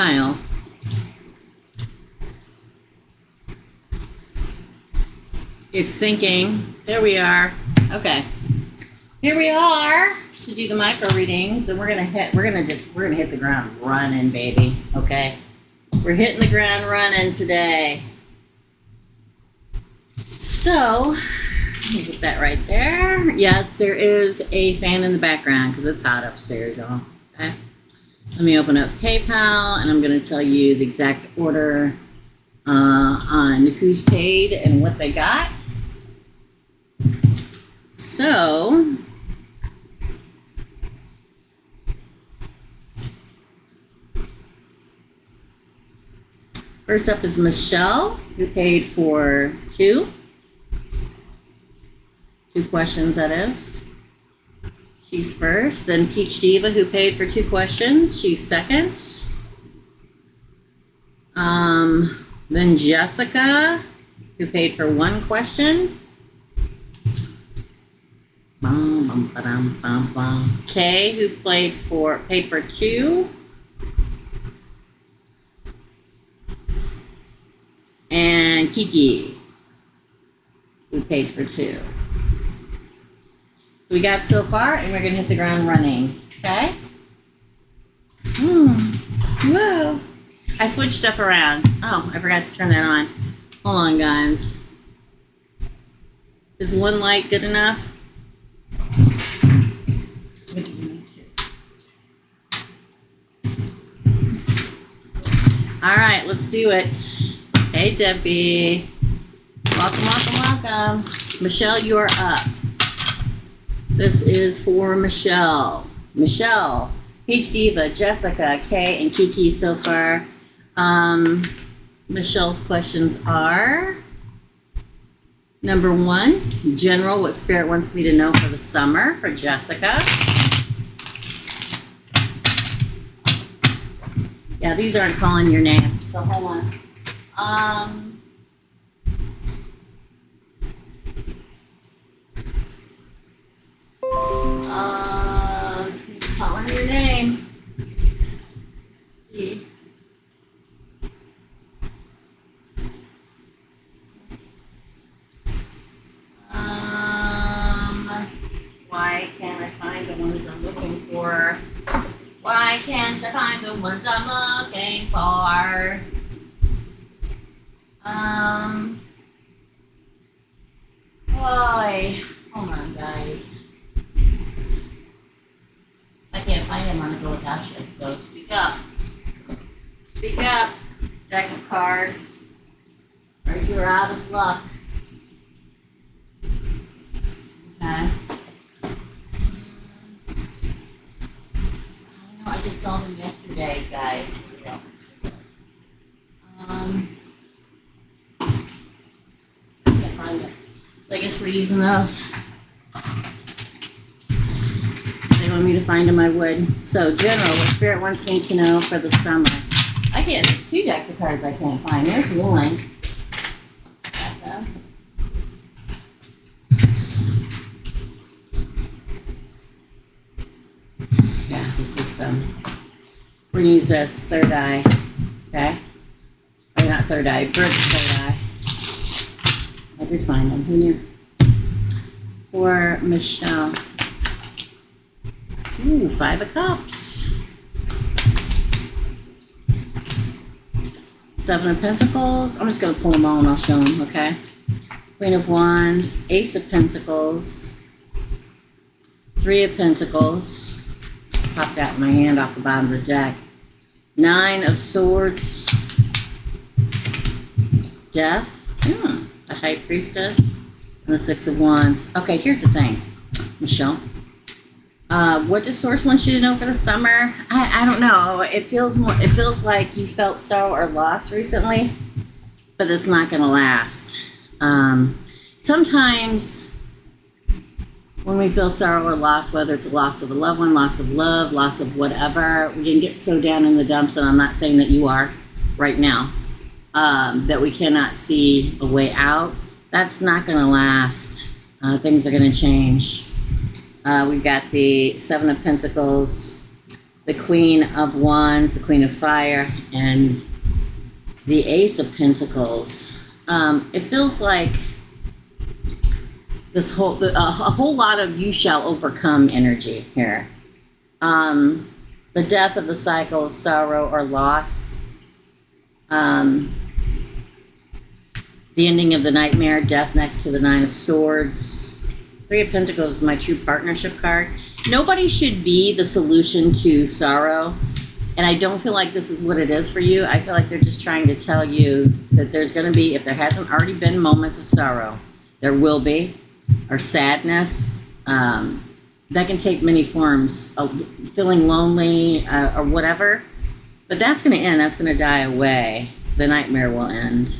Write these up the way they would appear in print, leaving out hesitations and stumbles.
pile. It's thinking. There we are. Okay. Here we are to do the micro readings, and we're gonna hit the ground running, baby. Okay. We're hitting the ground running today. So, let me get that right there. Yes, there is a fan in the background because it's hot upstairs, y'all. Okay. Let me open up PayPal, and I'm gonna tell you the exact order on who's paid and what they got. So, first up is Michelle, who paid for two questions, that is. She's first. Then Peach Diva, who paid for 2 questions. She's second. Then Jessica, who paid for 1 question. Kay, who paid for 2. And Kiki, who paid for 2. So we got so far, and we're gonna hit the ground running. Okay? Whoa. I switched stuff around. Oh, I forgot to turn that on. Hold on, guys. Is 1 light good enough? All right, let's do it. Hey, Debbie. Welcome. Michelle, you are up. This is for Michelle. Michelle, Peach Diva, Jessica, Kay, and Kiki so far. Michelle's questions are: number 1, general, what Spirit wants me to know for the summer, for Jessica. Yeah, these aren't calling your name, so hold on. Calling your name. Let's see. Why can't I find the ones I'm looking for? Why can't I find the ones I'm looking for? Boy, hold on, guys. I can't find him on the Go Without You, so speak up. Speak up, deck of cards, or you're out of luck. Okay. I just saw them yesterday, guys. Can't find it. So I guess we're using those. They want me to find them, I would. So, general, what Spirit wants me to know for the summer. There's 2 decks of cards I can't find. There's 1. Yeah, this is them. We're gonna use this third eye. Okay? Or not third eye, bird's third eye. I did find them. Who knew? For Michelle. Ooh, 5 of Cups. 7 of Pentacles. I'm just going to pull them all and I'll show them, okay? Queen of Wands. Ace of Pentacles. 3 of Pentacles. Popped out my hand off the bottom of the deck. 9 of Swords. Death. The High Priestess. And the 6 of Wands. Okay, here's the thing, Michelle. What does Source want you to know for the summer? I don't know. It feels like you felt sorrow or loss recently, but it's not going to last. Sometimes when we feel sorrow or loss, whether it's a loss of a loved one, loss of love, loss of whatever, we can get so down in the dumps, and I'm not saying that you are right now, that we cannot see a way out. That's not going to last. Things are going to change. We've got the 7 of Pentacles, the Queen of Wands, the Queen of Fire, and the Ace of Pentacles. It feels like a whole lot of you shall overcome energy here. The death of the cycle of sorrow or loss. The ending of the nightmare, death next to the Nine of Swords. Three of Pentacles is my true partnership card. Nobody should be the solution to sorrow. And I don't feel like this is what it is for you. I feel like they're just trying to tell you that there's going to be, if there hasn't already been moments of sorrow, there will be, or sadness. That can take many forms, feeling lonely or whatever. But that's going to end. That's going to die away. The nightmare will end.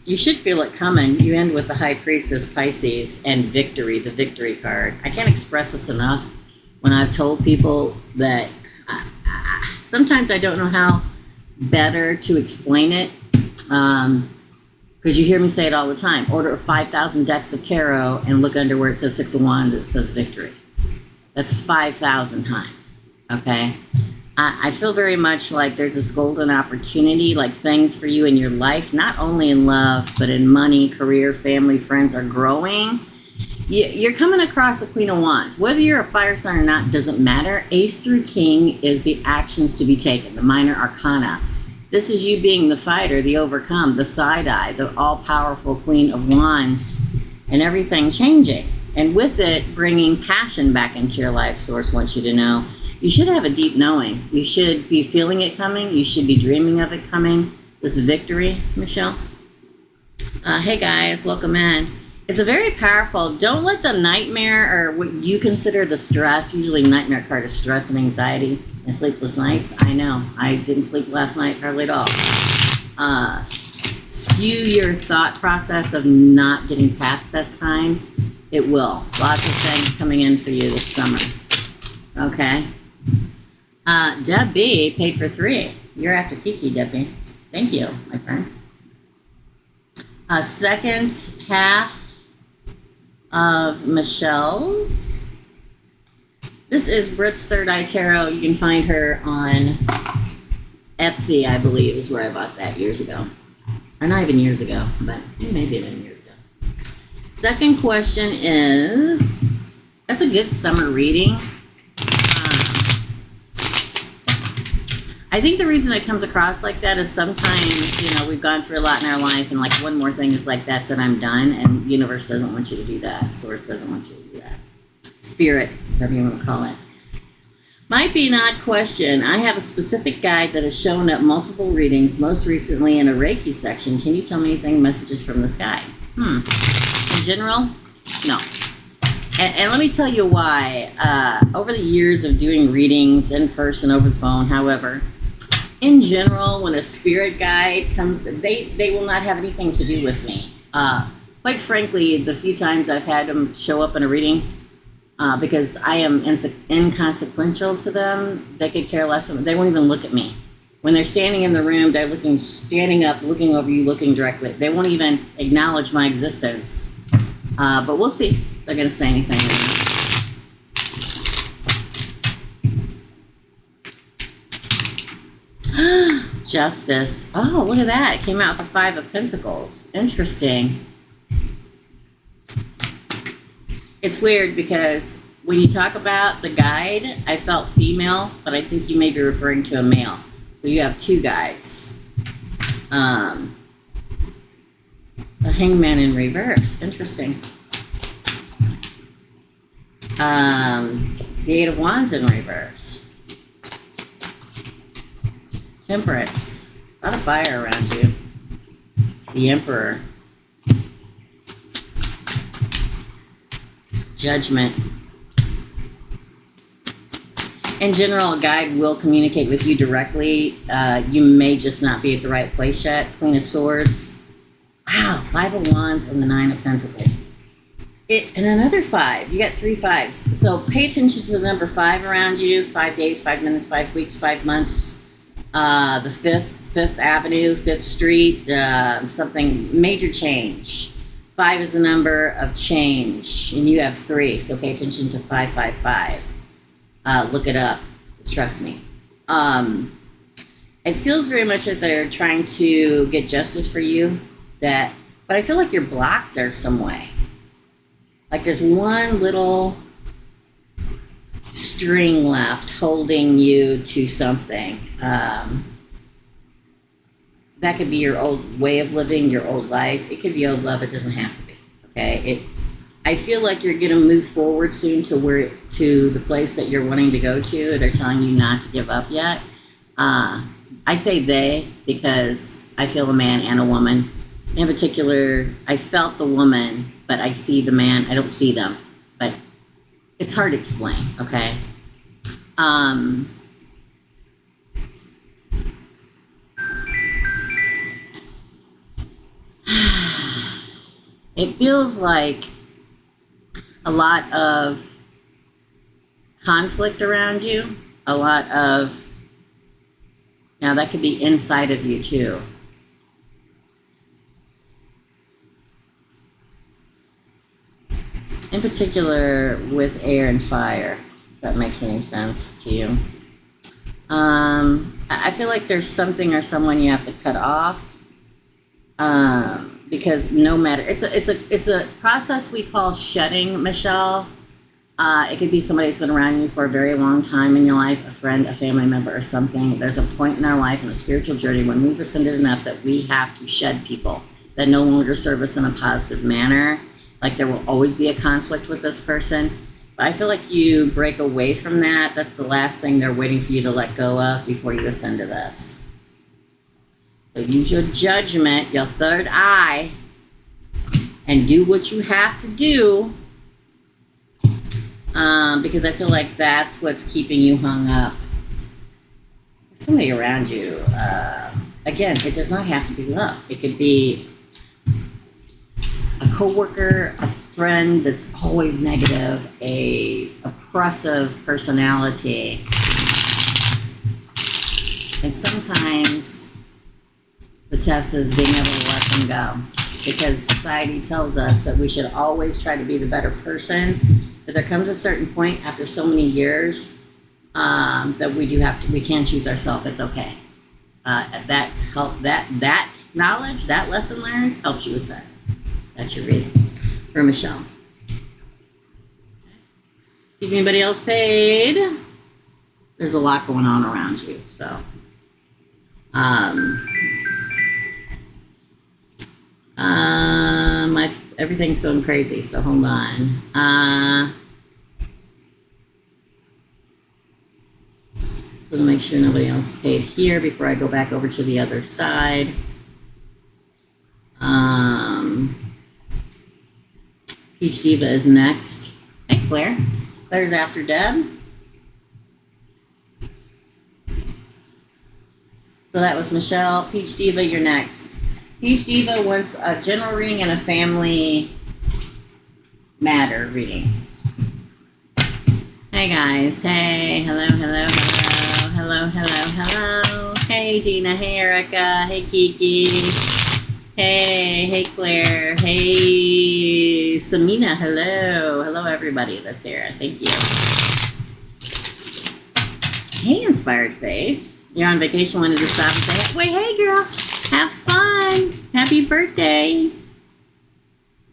You should feel it coming. You end with the High Priestess, Pisces, and victory, the victory card. I can't express this enough when I've told people that sometimes I don't know how better to explain it, because you hear me say it all the time. Order 5,000 decks of tarot and look under where it says Six of Wands, it says victory. That's 5,000 times, okay? I feel very much like there's this golden opportunity, like things for you in your life, not only in love, but in money, career, family, friends are growing. You're coming across the Queen of Wands. Whether you're a fire sign or not doesn't matter. Ace through King is the actions to be taken, the minor arcana. This is you being the fighter, the overcome, the side-eye, the all-powerful Queen of Wands, and everything changing. And with it, bringing passion back into your life, Source wants you to know. You should have a deep knowing. You should be feeling it coming. You should be dreaming of it coming. This victory, Michelle. Hey guys, welcome in. It's a very powerful, don't let the nightmare or what you consider the stress, usually nightmare card is stress and anxiety and sleepless nights. I know, I didn't sleep last night hardly at all. Skew your thought process of not getting past this time. It will. Lots of things coming in for you this summer. Okay. Deb B paid for 3. You're after Kiki, Debbie. Thank you, my friend. Second half of Michelle's. This is Brit's Third Eye Tarot. You can find her on Etsy, I believe, is where I bought that years ago. Or not even years ago, but maybe even years ago. Second question is, that's a good summer reading. I think the reason it comes across like that is sometimes, you know, we've gone through a lot in our life, and like one more thing is like, that's it, I'm done, and universe doesn't want you to do that. Source doesn't want you to do that. Spirit, whatever you want to call it. Might be an odd question. I have a specific guide that has shown up multiple readings, most recently in a Reiki section. Can you tell me anything, messages from this guy? In general, no. And let me tell you why. Over the years of doing readings in person, over the phone, however, in general, when a spirit guide comes, they will not have anything to do with me. Quite frankly, the few times I've had them show up in a reading, because I am inconsequential to them, they could care less. They won't even look at me. When they're standing in the room, they're standing up, looking over you, looking directly. They won't even acknowledge my existence. But we'll see if they're going to say anything. Justice. Oh, look at that. It came out the 5 of Pentacles. Interesting. It's weird because when you talk about the guide, I felt female, but I think you may be referring to a male. So you have 2 guides. The Hangman in reverse. Interesting. The 8 of Wands in reverse. Temperance. A lot of fire around you. The Emperor. Judgment. In general, a guide will communicate with you directly. You may just not be at the right place yet. Queen of Swords. Wow, 5 of Wands and the 9 of Pentacles. And another 5. You got 3 5s. So pay attention to the number 5 around you. 5 days, 5 minutes, 5 weeks, 5 months. The 5th Avenue, 5th Street, something major change. 5 is the number of change, and you have 3, so pay attention to 555. Look it up. Trust me. It feels very much that they're trying to get justice for you, but I feel like you're blocked there some way. Like there's one little string left holding you to something. That could be your old way of living, your old life. It could be old love. It doesn't have to be. Okay. I feel like you're gonna move forward soon to the place that you're wanting to go to. They're telling you not to give up yet. I say they because I feel a man and a woman. In particular, I felt the woman, but I see the man. I don't see them, but it's hard to explain. Okay. It feels like a lot of conflict around you, a lot of, now that could be inside of you too. In particular with air and fire, if that makes any sense to you. I feel like there's something or someone you have to cut off. Because no matter, it's a process we call shedding, Michelle. It could be somebody who's been around you for a very long time in your life, a friend, a family member, or something. There's a point in our life in a spiritual journey when we've ascended enough that we have to shed people that no longer serve us in a positive manner. Like there will always be a conflict with this person. But I feel like you break away from that. That's the last thing they're waiting for you to let go of before you ascend to this. So use your judgment, your third eye, and do what you have to do. Because I feel like that's what's keeping you hung up. Somebody around you. Again, it does not have to be love. It could be a coworker, a friend that's always negative, a oppressive personality. And sometimes the test is being able to let them go, because society tells us that we should always try to be the better person. But there comes a certain point after so many years that we can choose ourselves. It's okay. That knowledge, that lesson learned helps you ascend. That's your reading for Michelle. See if anybody else paid. There's a lot going on around you, so. Everything's going crazy, so hold on. So to make sure nobody else paid here before I go back over to the other side. Peach Diva is next. Hey, Claire. Claire's after Deb. So that was Michelle. Peach Diva, you're next. Peach Diva wants a general reading and a family matter reading. Hey guys. Hey. Hello, hello, hello. Hello, hello, hello. Hey Dina. Hey Erica. Hey Kiki. Hey Claire. Hey Samina. Hello. Hello everybody that's here. Thank you. Hey Inspired Faith. You're on vacation, wanted to stop and say, wait, hey girl, have fun. Happy birthday.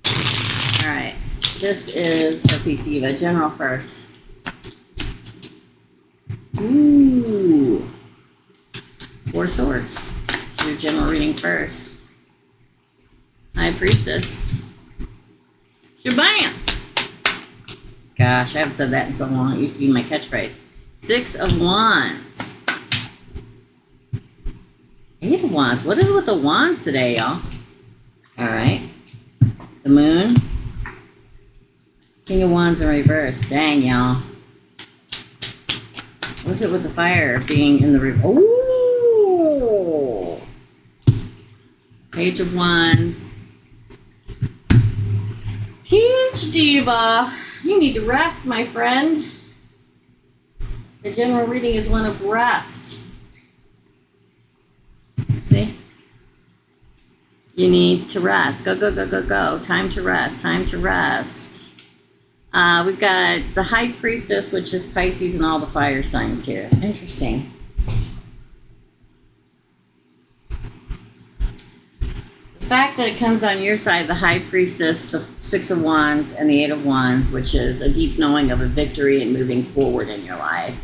All right, this is for Peach Diva. General first. Ooh. 4 swords. So your general reading first. High Priestess. Shabam! Gosh, I haven't said that in so long. It used to be my catchphrase. 6 of Wands. 8 of Wands. What is it with the wands today, y'all? All right. The Moon. King of Wands in reverse. Dang, y'all. What's it with the fire being in the reverse? Ooh. Page of Wands. Peach Diva. You need to rest, my friend. The general reading is one of rest. See? You need to rest. Go, go, go, go, go. Time to rest. Time to rest. We've got the High Priestess, which is Pisces, and all the fire signs here. Interesting. The fact that it comes on your side, the High Priestess, the Six of Wands, and the Eight of Wands, which is a deep knowing of a victory and moving forward in your life.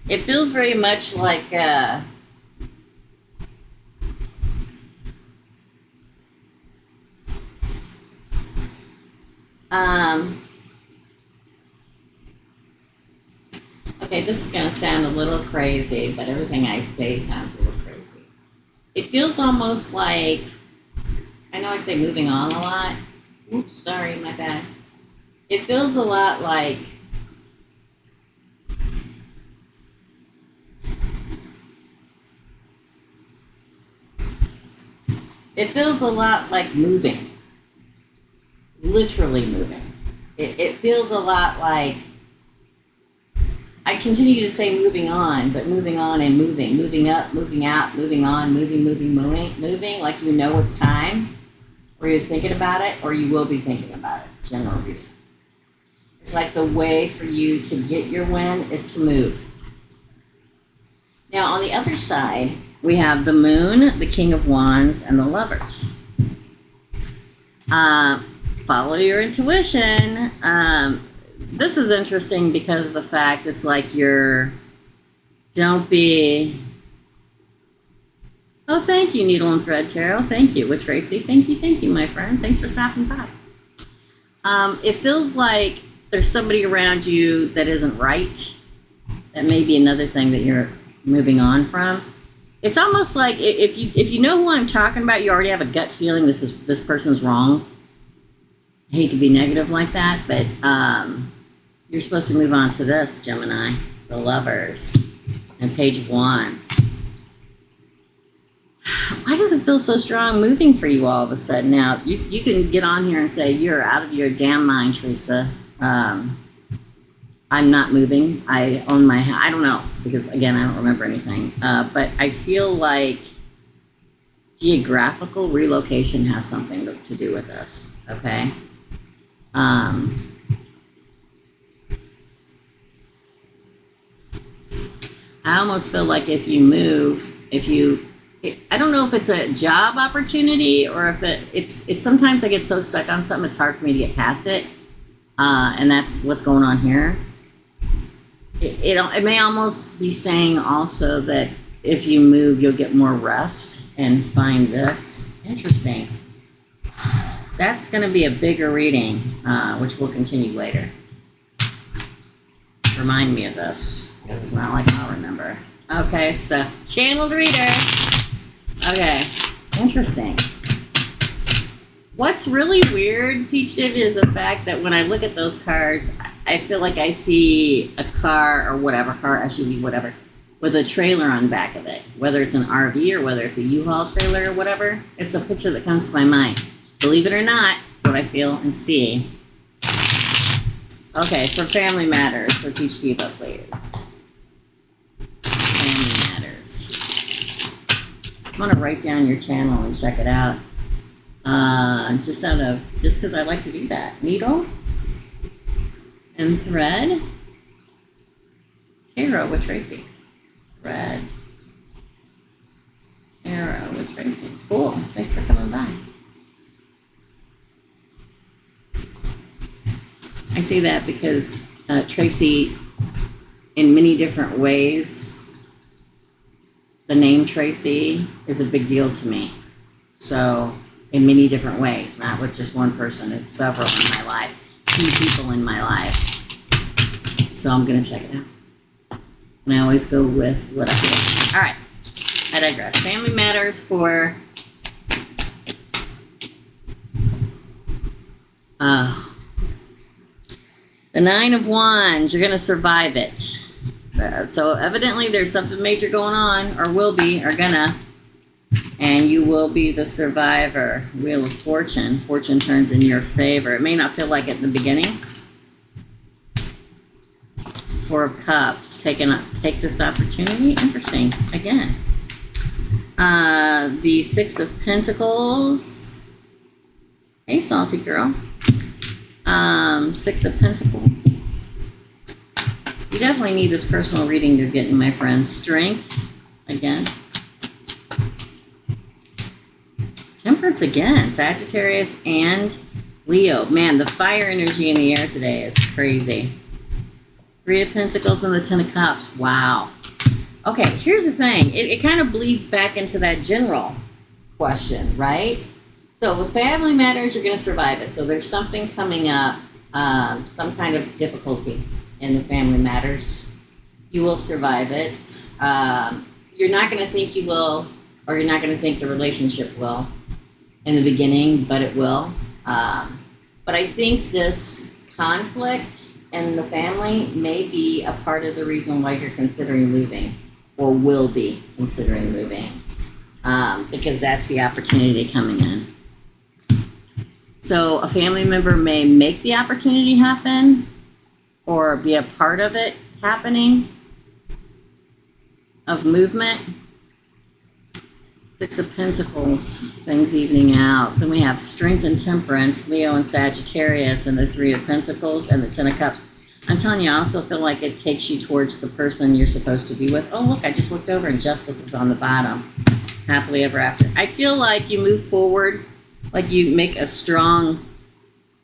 It feels very much like okay, this is going to sound a little crazy, but everything I say sounds a little crazy. It feels almost like, I know I say moving on a lot. Oops, sorry, my bad. It feels a lot like moving. Literally moving. It feels a lot like, I continue to say moving on, but moving on and moving up, moving out, moving on, moving, like you know it's time, or you're thinking about it, or you will be thinking about it, general reading. It's like the way for you to get your win is to move. Now, on the other side, we have the Moon, the King of Wands, and the Lovers. Follow your intuition. This is interesting because the fact it's like don't be, oh, thank you, Needle and Thread Tarot. Thank you, with Tracy. Thank you, my friend. Thanks for stopping by. It feels like there's somebody around you that isn't right. That may be another thing that you're moving on from. It's almost like if you know who I'm talking about, you already have a gut feeling this person's wrong. I hate to be negative like that, but you're supposed to move on to this, Gemini, the Lovers, and Page of Wands. Why does it feel so strong moving for you all of a sudden? Now, you can get on here and say, you're out of your damn mind, Teresa. I'm not moving. I own my house. I don't know, because, again, I don't remember anything. But I feel like geographical relocation has something to do with this, okay? I almost feel like if you move, I don't know if it's a job opportunity or if it's sometimes I get so stuck on something, it's hard for me to get past it. And that's what's going on here. It may almost be saying also that if you move, you'll get more rest and find this. Interesting. That's going to be a bigger reading, which we'll continue later. Remind me of this, because it's not like I'll remember. Okay, so channeled reader. Okay, interesting. What's really weird, Peach Div, is the fact that when I look at those cards, I feel like I see a car or whatever, car, SUV, whatever, with a trailer on the back of it. Whether it's an RV or whether it's a U-Haul trailer or whatever, it's a picture that comes to my mind. Believe it or not, it's what I feel and see. Okay, for Family Matters, for Peach Diva, please. Family Matters. I want to write down your channel and check it out. Just because I like to do that. Needle and Thread. Tarot with Tracy. Thread. Tarot with Tracy. Cool. Thanks for coming by. I say that because Tracy, in many different ways, the name Tracy is a big deal to me. So, in many different ways, not with just one person, it's several in my life, 2 people in my life. So I'm going to check it out. And I always go with what I feel. All right, I digress. Family Matters for the 9 of Wands. You're going to survive it. So evidently there's something major going on, or will be, or gonna, and you will be the survivor. Wheel of Fortune. Fortune turns in your favor. It may not feel like it in the beginning. 4 of Cups. Take this opportunity. Interesting. Again. The 6 of Pentacles. Hey, salty girl. Six of Pentacles. You definitely need this personal reading you're getting, my friends. Strength, again. Temperance again, Sagittarius and Leo. Man, the fire energy in the air today is crazy. Three of Pentacles and the Ten of Cups. Wow. Okay, here's the thing. It kind of bleeds back into that general question, right? So with family matters, you're going to survive it. So there's something coming up, some kind of difficulty in the family matters. You will survive it. You're not going to think you will, or you're not going to think the relationship will in the beginning, but it will. But I think this conflict in the family may be a part of the reason why you're considering leaving, or will be considering moving, because that's the opportunity coming in. So a family member may make the opportunity happen, or be a part of it happening, of movement. Six of Pentacles, things evening out. Then we have Strength and Temperance, Leo and Sagittarius, and the Three of Pentacles and the Ten of Cups. I'm telling you, I also feel like it takes you towards the person you're supposed to be with. Oh, look, I just looked over and Justice is on the bottom. Happily ever after. I feel like you move forward, like you make a strong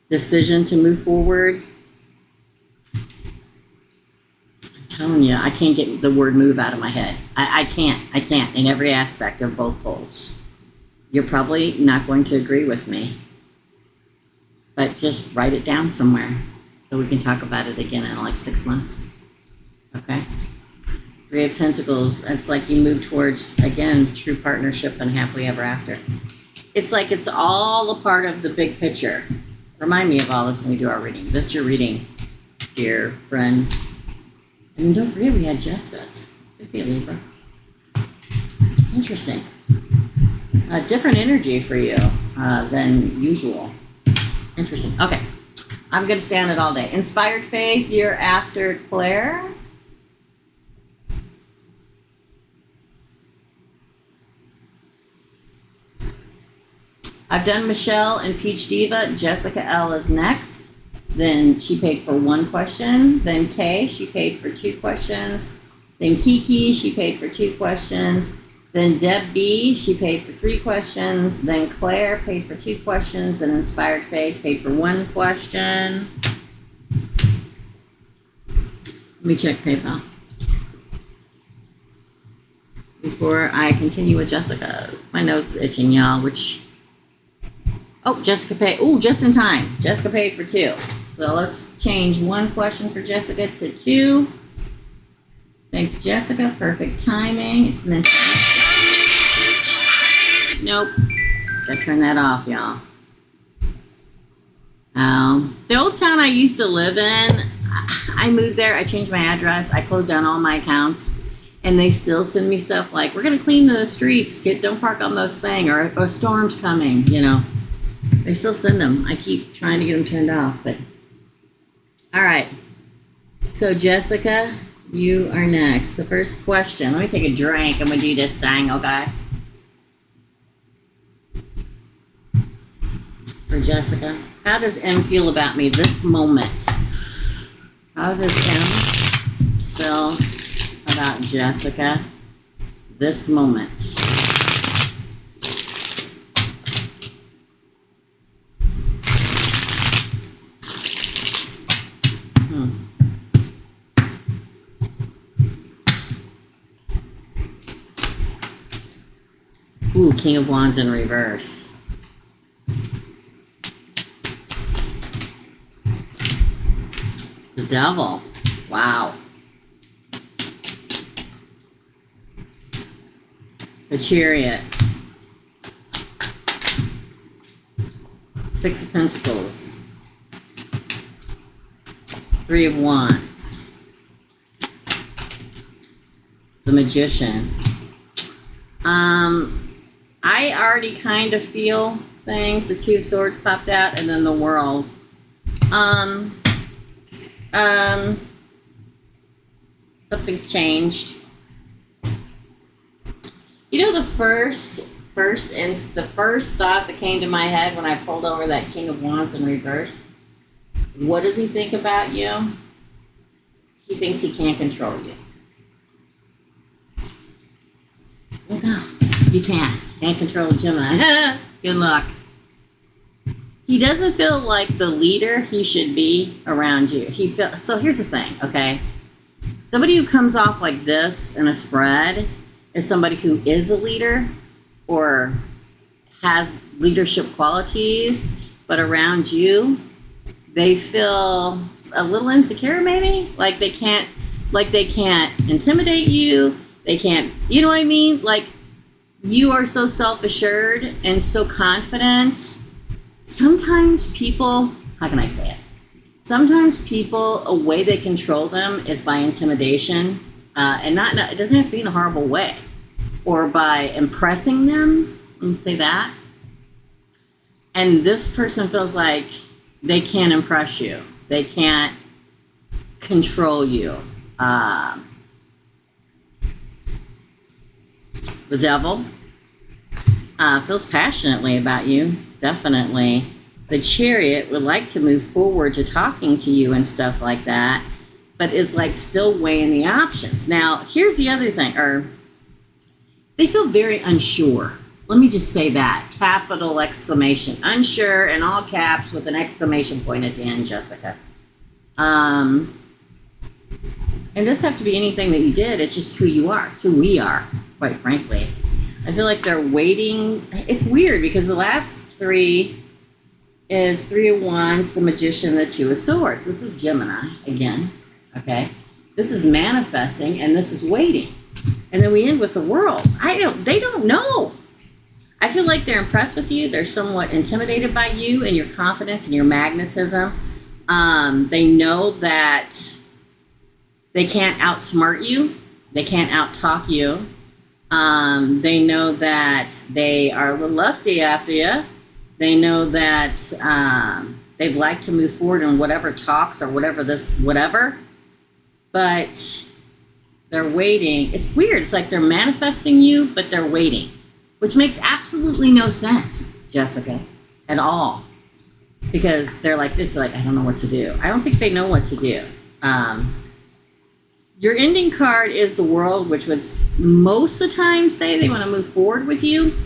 decision to move forward. Telling you, I can't get the word move out of my head. I can't in every aspect of both poles. You're probably not going to agree with me, but just write it down somewhere so we can talk about it again in like 6 months. Okay? Three of Pentacles, it's like you move towards, again, true partnership and happily ever after. It's like it's all a part of the big picture. Remind me of all this when we do our reading. That's your reading, dear friend. And don't forget we had Justice. Could be a Libra. Interesting. A different energy for you than usual. Interesting. Okay. I'm going to stay on it all day. Inspired Faith, you're after Claire. I've done Michelle and Peach Diva. Jessica L is next. Then she paid for 1 question. Then Kay, she paid for 2 questions. Then Kiki, she paid for 2 questions. Then Deb B, she paid for 3 questions. Then Claire paid for 2 questions. And Inspired Faith paid for 1 question. Let me check PayPal before I continue with Jessica's. My nose is itching, y'all, Oh, Jessica paid. Oh, just in time. Jessica paid for 2. So let's change 1 question for Jessica to 2. Thanks, Jessica. Perfect timing. It's meant to be. Nope. Gotta turn that off, y'all. The old town I used to live in, I moved there. I changed my address. I closed down all my accounts. And they still send me stuff like, we're going to clean the streets. Don't park on those things. Or a storm's coming, you know. They still send them. I keep trying to get them turned off, but all right. So Jessica, you are next. The first question. Let me take a drink. I'm gonna do this thing, okay? For Jessica, how does M feel about me this moment? How does M feel about Jessica this moment? Ooh, King of Wands in reverse. The Devil. Wow. The Chariot. Six of Pentacles. Three of Wands. The Magician. I already kind of feel things. The Two of Swords popped out, and then the World. Something's changed. You know, the first thought that came to my head when I pulled over that King of Wands in reverse, What does he think about you? He thinks he can't control you. No, you can't control Gemini. Good luck. He doesn't feel like the leader he should be around you. So here's the thing, okay? Somebody who comes off like this in a spread is somebody who is a leader or has leadership qualities, but around you, they feel a little insecure maybe, like they can't intimidate you. They can't, you know what I mean? Like, you are so self-assured and so confident. Sometimes people, how can I say it? Sometimes people, a way they control them is by intimidation, and it doesn't have to be in a horrible way, or by impressing them. Let me say that. And this person feels like they can't impress you. They can't control you. The devil feels passionately about you, definitely. The Chariot would like to move forward to talking to you and stuff like that, but is like still weighing the options. Now, here's the other thing, they feel very unsure. Let me just say that, capital exclamation, unsure in all caps with an exclamation point at the end, Jessica. And it doesn't have to be anything that you did, it's just who you are, it's who we are, quite frankly. I feel like they're waiting. It's weird because the last three is Three of Wands, the Magician, the Two of Swords. This is Gemini again, okay? This is manifesting, and this is waiting. And then we end with the World. They don't know. I feel like they're impressed with you. They're somewhat intimidated by you and your confidence and your magnetism. They know that they can't outsmart you. They can't outtalk you. They know that they are a little lusty after you. They know that they'd like to move forward in whatever talks or whatever. But they're waiting. It's weird. It's like they're manifesting you, but they're waiting, which makes absolutely no sense, Jessica, at all. Because they're like this, like, I don't know what to do. I don't think they know what to do. Your ending card is the World, which would most of the time say they want to move forward with you.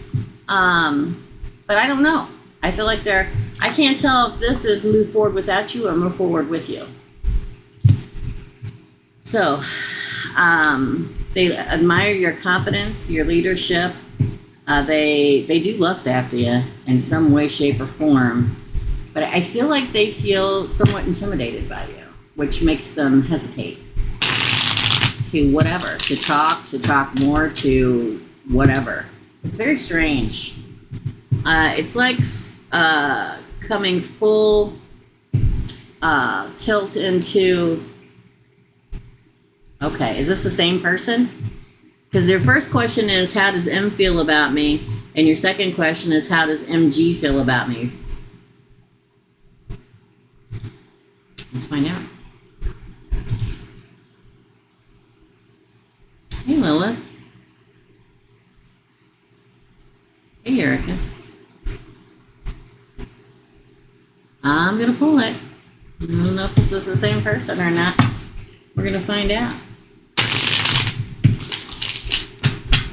But I don't know. I feel like I can't tell if this is move forward without you or move forward with you. So, they admire your confidence, your leadership. They do lust after you in some way, shape, or form. But I feel like they feel somewhat intimidated by you, which makes them hesitate to whatever, to talk more, to whatever. It's very strange. It's like coming full tilt into, okay, is this the same person? Because their first question is, how does M feel about me? And your second question is, how does MG feel about me? Let's find out. Hey, Lilith. Hey, Erica. I'm going to pull it. I don't know if this is the same person or not. We're going to find out.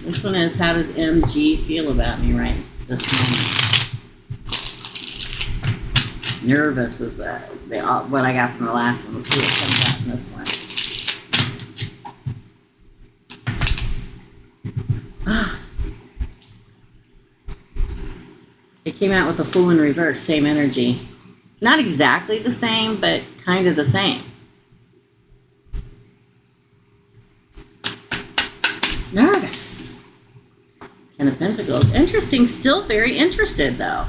This one is, how does MG feel about me right this moment? Nervous is what I got from the last one. Let's see what comes out in this one. It came out with the Fool in reverse, same energy. Not exactly the same, but kind of the same. Nervous. Ten of Pentacles. Interesting, still very interested though.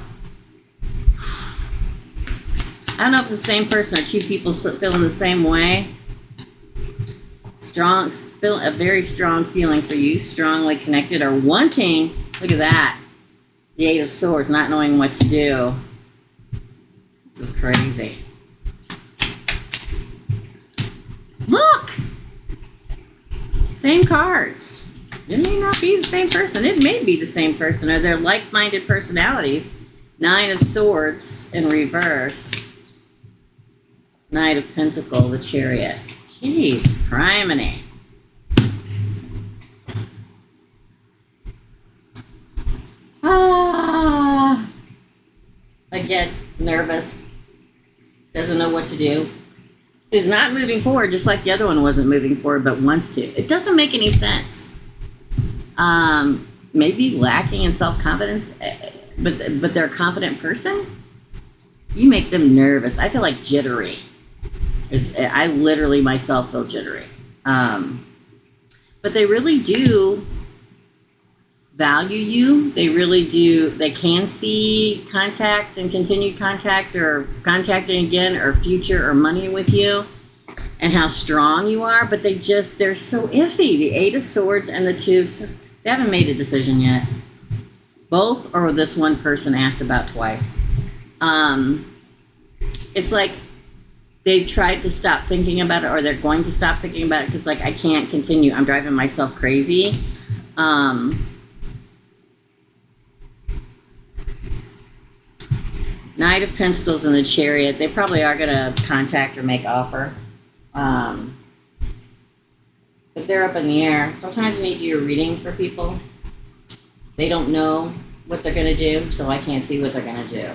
I don't know if it's the same person or two people feeling the same way. A very strong feeling for you, strongly connected or wanting, look at that. The Eight of Swords, not knowing what to do. This is crazy. Look! Same cards. It may not be the same person. It may be the same person, or they're like-minded personalities. Nine of Swords in reverse. Knight of Pentacles, the Chariot. Jesus criminy. Again, nervous. Doesn't know what to do. Is not moving forward, just like the other one wasn't moving forward, but wants to. It doesn't make any sense. Maybe lacking in self-confidence, but they're a confident person. You make them nervous. I feel like jittery. I literally myself feel jittery. But they really do value you. They really do. They can see contact and continued contact or contacting again or future or money with you and how strong you are. But they're so iffy. The Eight of Swords and the Two of Swords. They haven't made a decision yet. Both or this one person asked about twice. It's like they've tried to stop thinking about it, or they're going to stop thinking about it because, like, I can't continue. I'm driving myself crazy. Knight of Pentacles and the Chariot. They probably are going to contact or make offer. But they're up in the air. Sometimes when you do a reading for people, they don't know what they're going to do, so I can't see what they're going to do.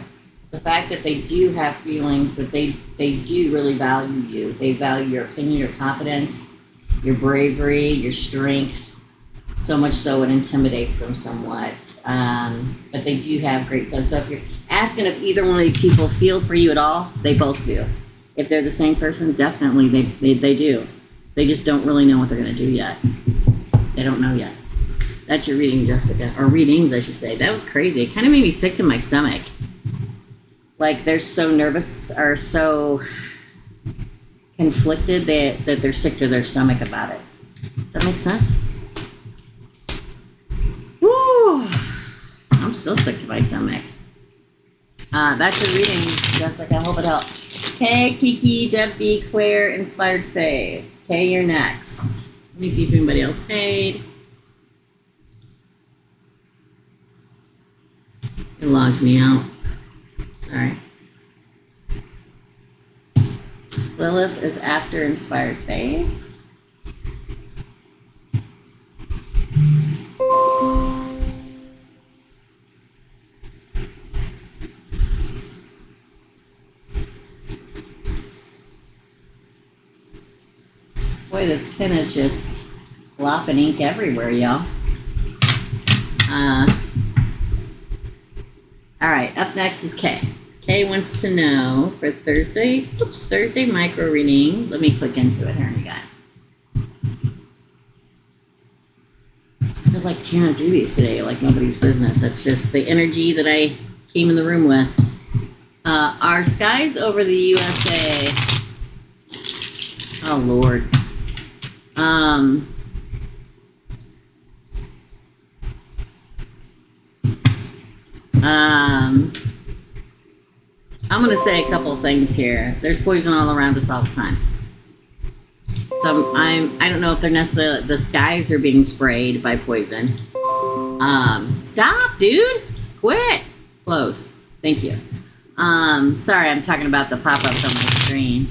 The fact that they do have feelings, that they do really value you. They value your opinion, your confidence, your bravery, your strength, so much so it intimidates them somewhat. But they do have great feelings. So if you're asking if either one of these people feel for you at all, they both do. If they're the same person, definitely they do. They just don't really know what they're going to do yet. They don't know yet. That's your reading, Jessica. Or readings, I should say. That was crazy. It kind of made me sick to my stomach. Like, they're so nervous or so conflicted that they're sick to their stomach about it. Does that make sense? Woo! I'm still sick to my stomach. That's your reading, Jessica. I hope it helps. Okay, Kiki, Debbie, Claire, Inspired Faith. Okay, you're next. Let me see if anybody else paid. It logged me out. Sorry. Lilith is after Inspired Faith. Boy, this pen is just flopping ink everywhere, y'all. All right, up next is Kay. Kay wants to know for Thursday micro reading. Let me click into it here, you guys. I feel like tearing through these today like nobody's business. That's just the energy that I came in the room with. Our skies over the USA. Oh, Lord. I'm going to say a couple of things here. There's poison all around us all the time. So I don't know if they're necessarily, the skies are being sprayed by poison. Stop, dude. Quit. Close. Thank you. Sorry, I'm talking about the pop-ups on my screen.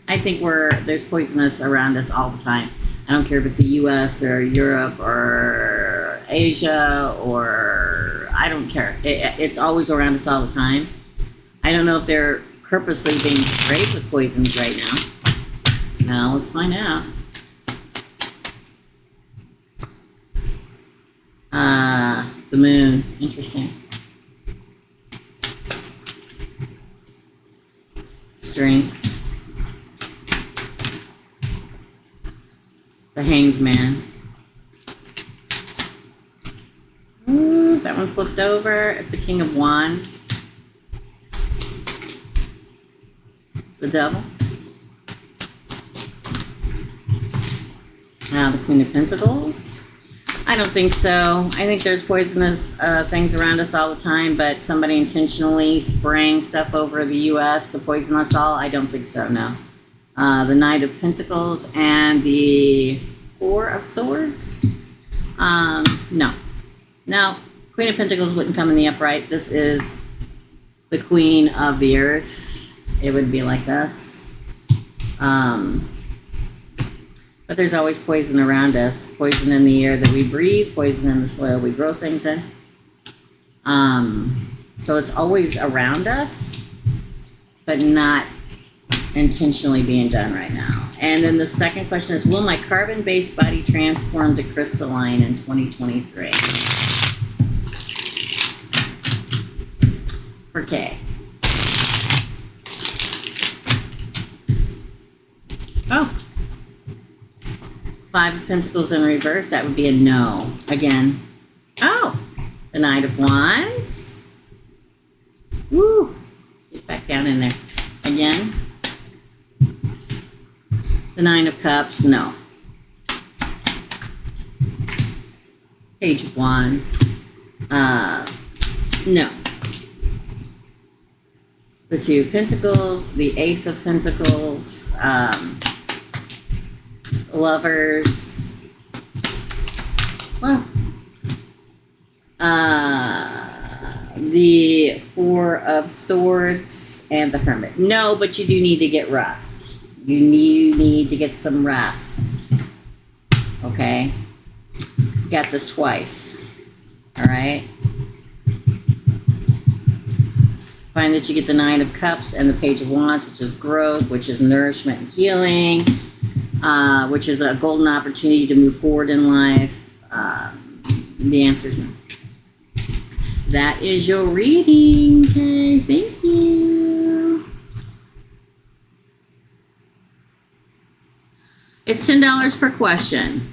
I think there's poisonous around us all the time. I don't care if it's the U.S. or Europe or Asia or I don't care. It's always around us all the time. I don't know if they're purposely being sprayed with poisons right now. Well, let's find out. The moon. Interesting. Strength. The Hanged Man. Ooh, that one flipped over. It's the King of Wands. The Devil. The Queen of Pentacles. I don't think so. I think there's poisonous things around us all the time, but somebody intentionally spraying stuff over the U.S. to poison us all, I don't think so, no. The Knight of Pentacles and the Four of Swords. No. Now, Queen of Pentacles wouldn't come in the upright. This is the queen of the earth, it would be like this. But there's always poison around us. Poison in the air that we breathe, poison in the soil we grow things in. So it's always around us, but not intentionally being done right now. And then the second question is, will my carbon-based body transform to crystalline in 2023? For K. Oh. 5 of Pentacles in reverse, that would be a no. Again. Oh. The Knight of Wands. Woo. Get back down in there. Again. The 9 of Cups, no. Page of Wands. No. The 2 of Pentacles, the Ace of Pentacles, Lovers. Well, the 4 of Swords and the Hermit. No, but you do need to get rest. You need to get some rest. Okay? Got this twice. All right? Find that you get the 9 of Cups and the Page of Wands, which is growth, which is nourishment and healing, which is a golden opportunity to move forward in life. The answer is no. That is your reading. Okay, thank you. It's $10 per question.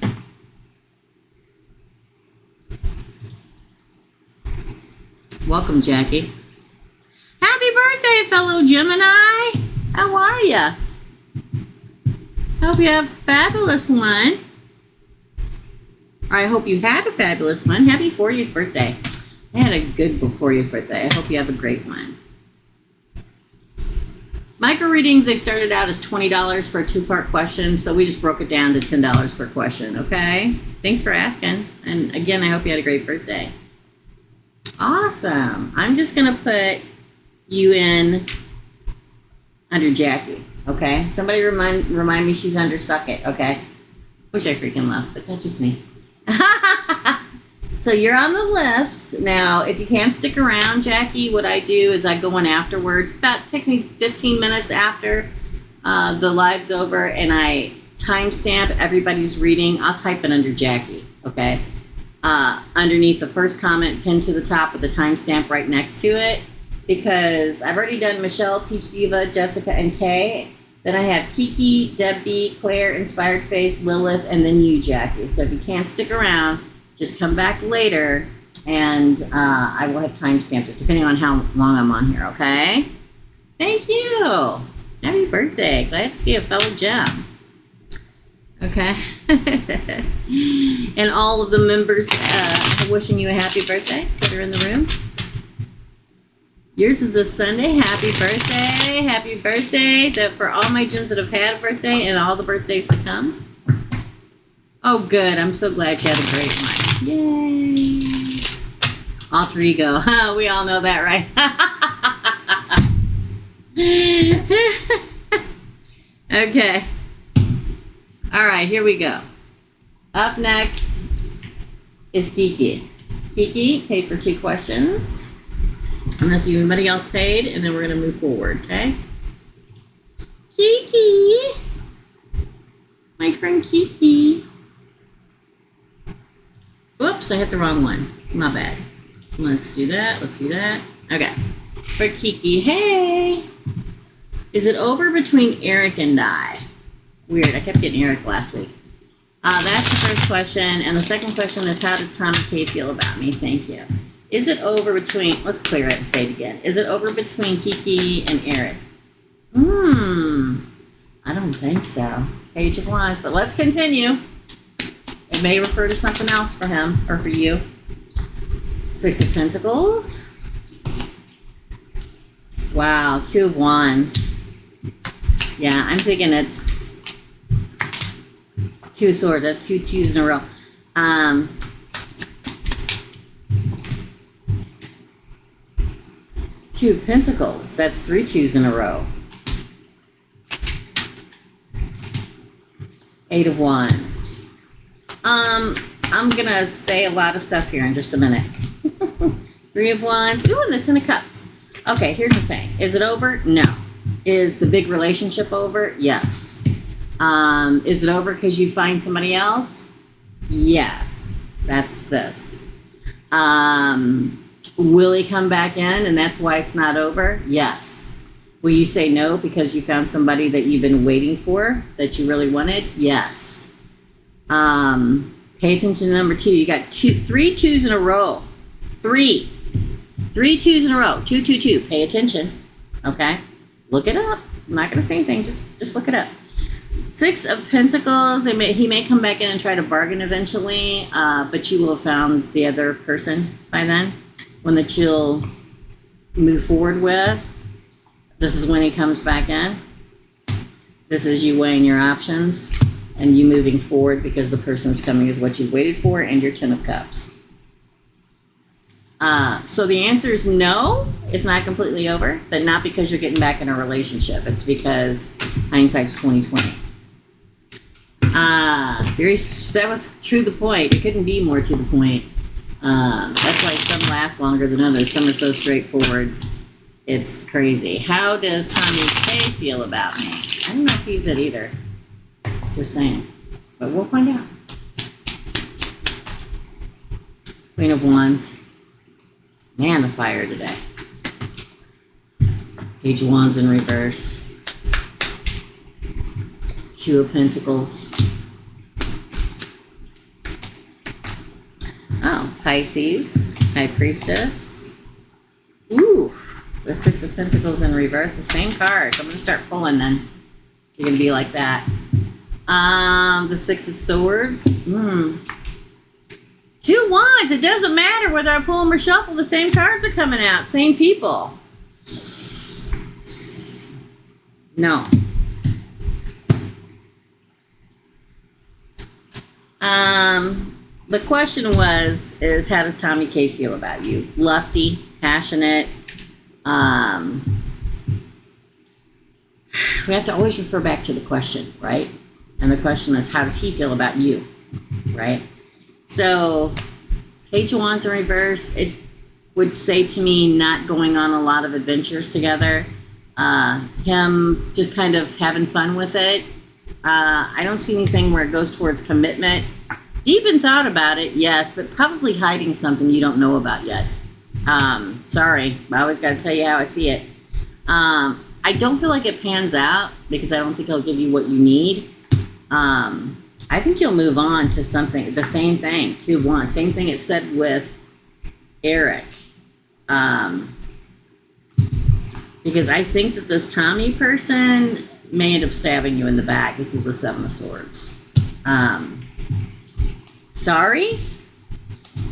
Welcome, Jackie. Happy birthday, fellow Gemini. How are ya? Hope you have a fabulous one. Or I hope you had a fabulous one. Happy 40th birthday. I had a good 40th birthday. I hope you have a great one. Micro readings, they started out as $20 for a 2-part question, so we just broke it down to $10 per question, okay? Thanks for asking. And again, I hope you had a great birthday. Awesome. I'm just going to put you in under Jackie, okay? Somebody remind me she's under Suck It, okay? Which I freaking love, but that's just me. So you're on the list. Now, if you can't stick around, Jackie, what I do is I go in afterwards. About takes me 15 minutes after the live's over, and I timestamp everybody's reading. I'll type it under Jackie, okay? Underneath the first comment, pinned to the top with the timestamp right next to it, because I've already done Michelle, Peach Diva, Jessica, and Kay. Then I have Kiki, Debbie, Claire, Inspired Faith, Lilith, and then you, Jackie. So if you can't stick around, just come back later, and I will have time-stamped it, depending on how long I'm on here, okay? Thank you. Happy birthday. Glad to see a fellow gem. Okay. And all of the members wishing you a happy birthday that are in the room. Yours is this Sunday. Happy birthday. Happy birthday for all my gems that have had a birthday and all the birthdays to come. Oh, good. I'm so glad you had a great one. Yay. Alter ego. We all know that, right? Okay. All right, here we go. Up next is Kiki. Kiki paid for 2 questions. Unless anybody else paid, and then we're going to move forward, okay? Kiki. My friend Kiki. Whoops, I hit the wrong one. My bad. Let's do that. Let's do that. Okay. For Kiki, hey. Is it over between Eric and I? Weird. I kept getting Eric last week. That's the first question. And the second question is, how does Tommy K feel about me? Thank you. Is it over between, let's clear it and say it again. Is it over between Kiki and Eric? I don't think so. Page of Wands, but let's continue. It may refer to something else for him or for you. 6 of Pentacles. Wow, 2 of Wands. Yeah, I'm thinking it's 2 swords. That's 2 twos in a row. 2 Two of Pentacles. That's 3 twos in a row. 8 of Wands. I'm gonna say a lot of stuff here in just a minute. 3 of Wands. Ooh, and the 10 of Cups. Okay, here's the thing. Is it over? No. Is the big relationship over? Yes. Is it over because you find somebody else? Yes. That's this. Will he come back in and that's why it's not over? Yes. Will you say no because you found somebody that you've been waiting for, that you really wanted? Yes. Pay attention to number 2. You got 3 twos in a row. 3 twos in a row. 2, 2, 2. Pay attention. Okay? Look it up. I'm not going to say anything. Just look it up. 6 of Pentacles. He may come back in and try to bargain eventually, but you will have found the other person by then. One that you'll move forward with. This is when he comes back in. This is you weighing your options and you moving forward because the person's coming is what you've waited for, and your 10 of Cups. So the answer is no, it's not completely over, but not because you're getting back in a relationship. It's because hindsight's 2020. That was to the point. It couldn't be more to the point. That's why some last longer than others. Some are so straightforward. It's crazy. How does Tommy K feel about me? I don't know if he's it either. Just saying. But we'll find out. Queen of Wands. Man, the fire today. Page of Wands in reverse. 2 of Pentacles. Oh, Pisces. High Priestess. Ooh, the 6 of Pentacles in reverse. The same cards. I'm going to start pulling then. You're going to be like that. The 6 of Swords. 2 Wands. It doesn't matter whether I pull them or shuffle. The same cards are coming out. Same people. No. The question is how does Tommy K feel about you? Lusty, passionate. We have to always refer back to the question, right? And the question is, how does he feel about you, right? So, Page of Wands in reverse, it would say to me not going on a lot of adventures together. Him just kind of having fun with it. I don't see anything where it goes towards commitment. Deep in thought about it, yes, but probably hiding something you don't know about yet. Sorry, I always got to tell you how I see it. I don't feel like it pans out because I don't think he'll give you what you need. I think you'll move on to something, the same thing, 2 1. Same thing it said with Eric. Because I think that this Tommy person may end up stabbing you in the back. This is the 7 of Swords. Sorry,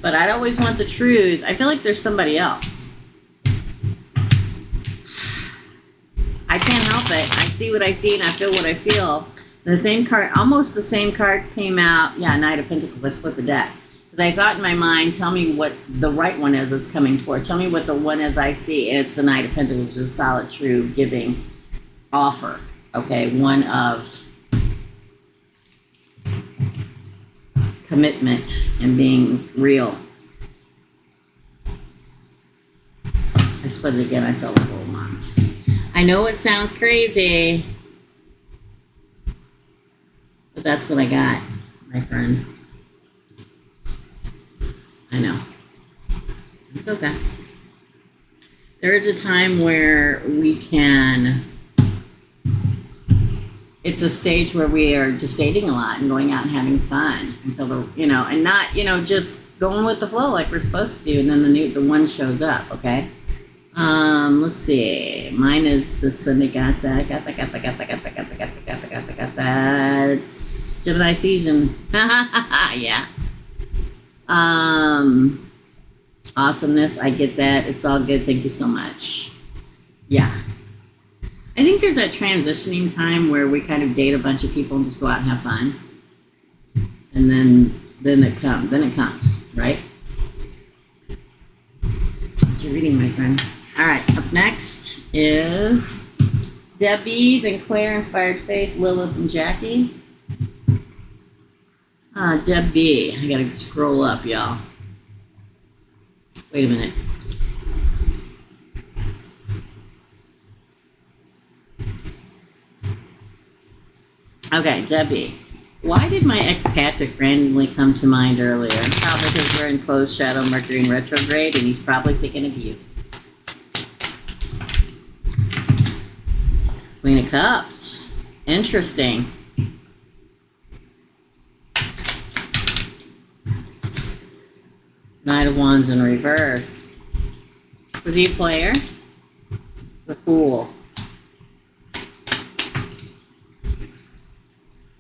but I'd always want the truth. I feel like there's somebody else. I can't help it. I see what I see and I feel what I feel. The same card, almost the same cards came out. Yeah, Knight of Pentacles. I split the deck. Because I thought in my mind, tell me what the right one is that's coming toward. Tell me what the one is I see. And it's the Knight of Pentacles, which is a solid, true, giving offer. Okay, one of commitment and being real. I split it again. I saw the whole months. I know it sounds crazy, but that's what I got, my friend. I know. It's okay. There is a time where we can... It's a stage where we are just dating a lot and going out and having fun until and not, just going with the flow like we're supposed to do. And then the one shows up. Okay. Let's see. Mine is the Sunday. Got that. It's Gemini season. Yeah. Awesomeness. I get that. It's all good. Thank you so much. Yeah. I think there's a transitioning time where we kind of date a bunch of people and just go out and have fun. And then it comes, right? What you reading, my friend? All right, up next is Debbie, then Claire, Inspired Faith, Lilith, and Jackie. Debbie. I gotta scroll up, y'all. Wait a minute. Okay, Debbie. Why did my ex Patrick randomly come to mind earlier? Probably because we're in closed shadow Mercury in retrograde, and he's probably thinking of you. Queen of Cups. Interesting. Knight of Wands in reverse. Was he a player? The Fool.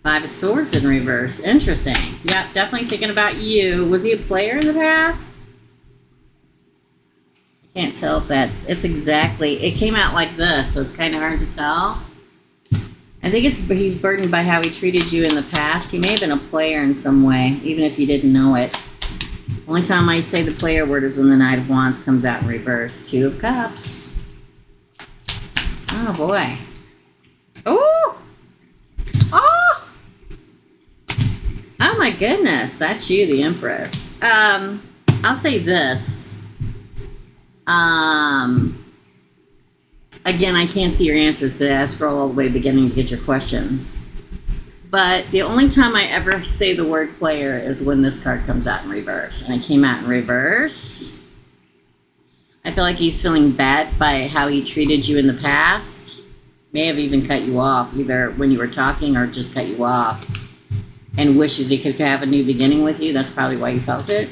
Five of Swords in reverse. Interesting. Yeah, definitely thinking about you. Was he a player in the past? I can't tell if it's exactly, it came out like this, so it's kind of hard to tell. I think he's burdened by how he treated you in the past. He may have been a player in some way, even if you didn't know it. Only time I say the player word is when the Knight of Wands comes out in reverse. Two of Cups. Oh, boy. Oh! Oh! Oh, my goodness. That's you, the Empress. I'll say this. Again, I can't see your answers today. I scroll all the way beginning to get your questions. But the only time I ever say the word player is when this card comes out in reverse. And it came out in reverse. I feel like he's feeling bad by how he treated you in the past. May have even cut you off, either when you were talking or just cut you off. And wishes he could have a new beginning with you. That's probably why you felt it.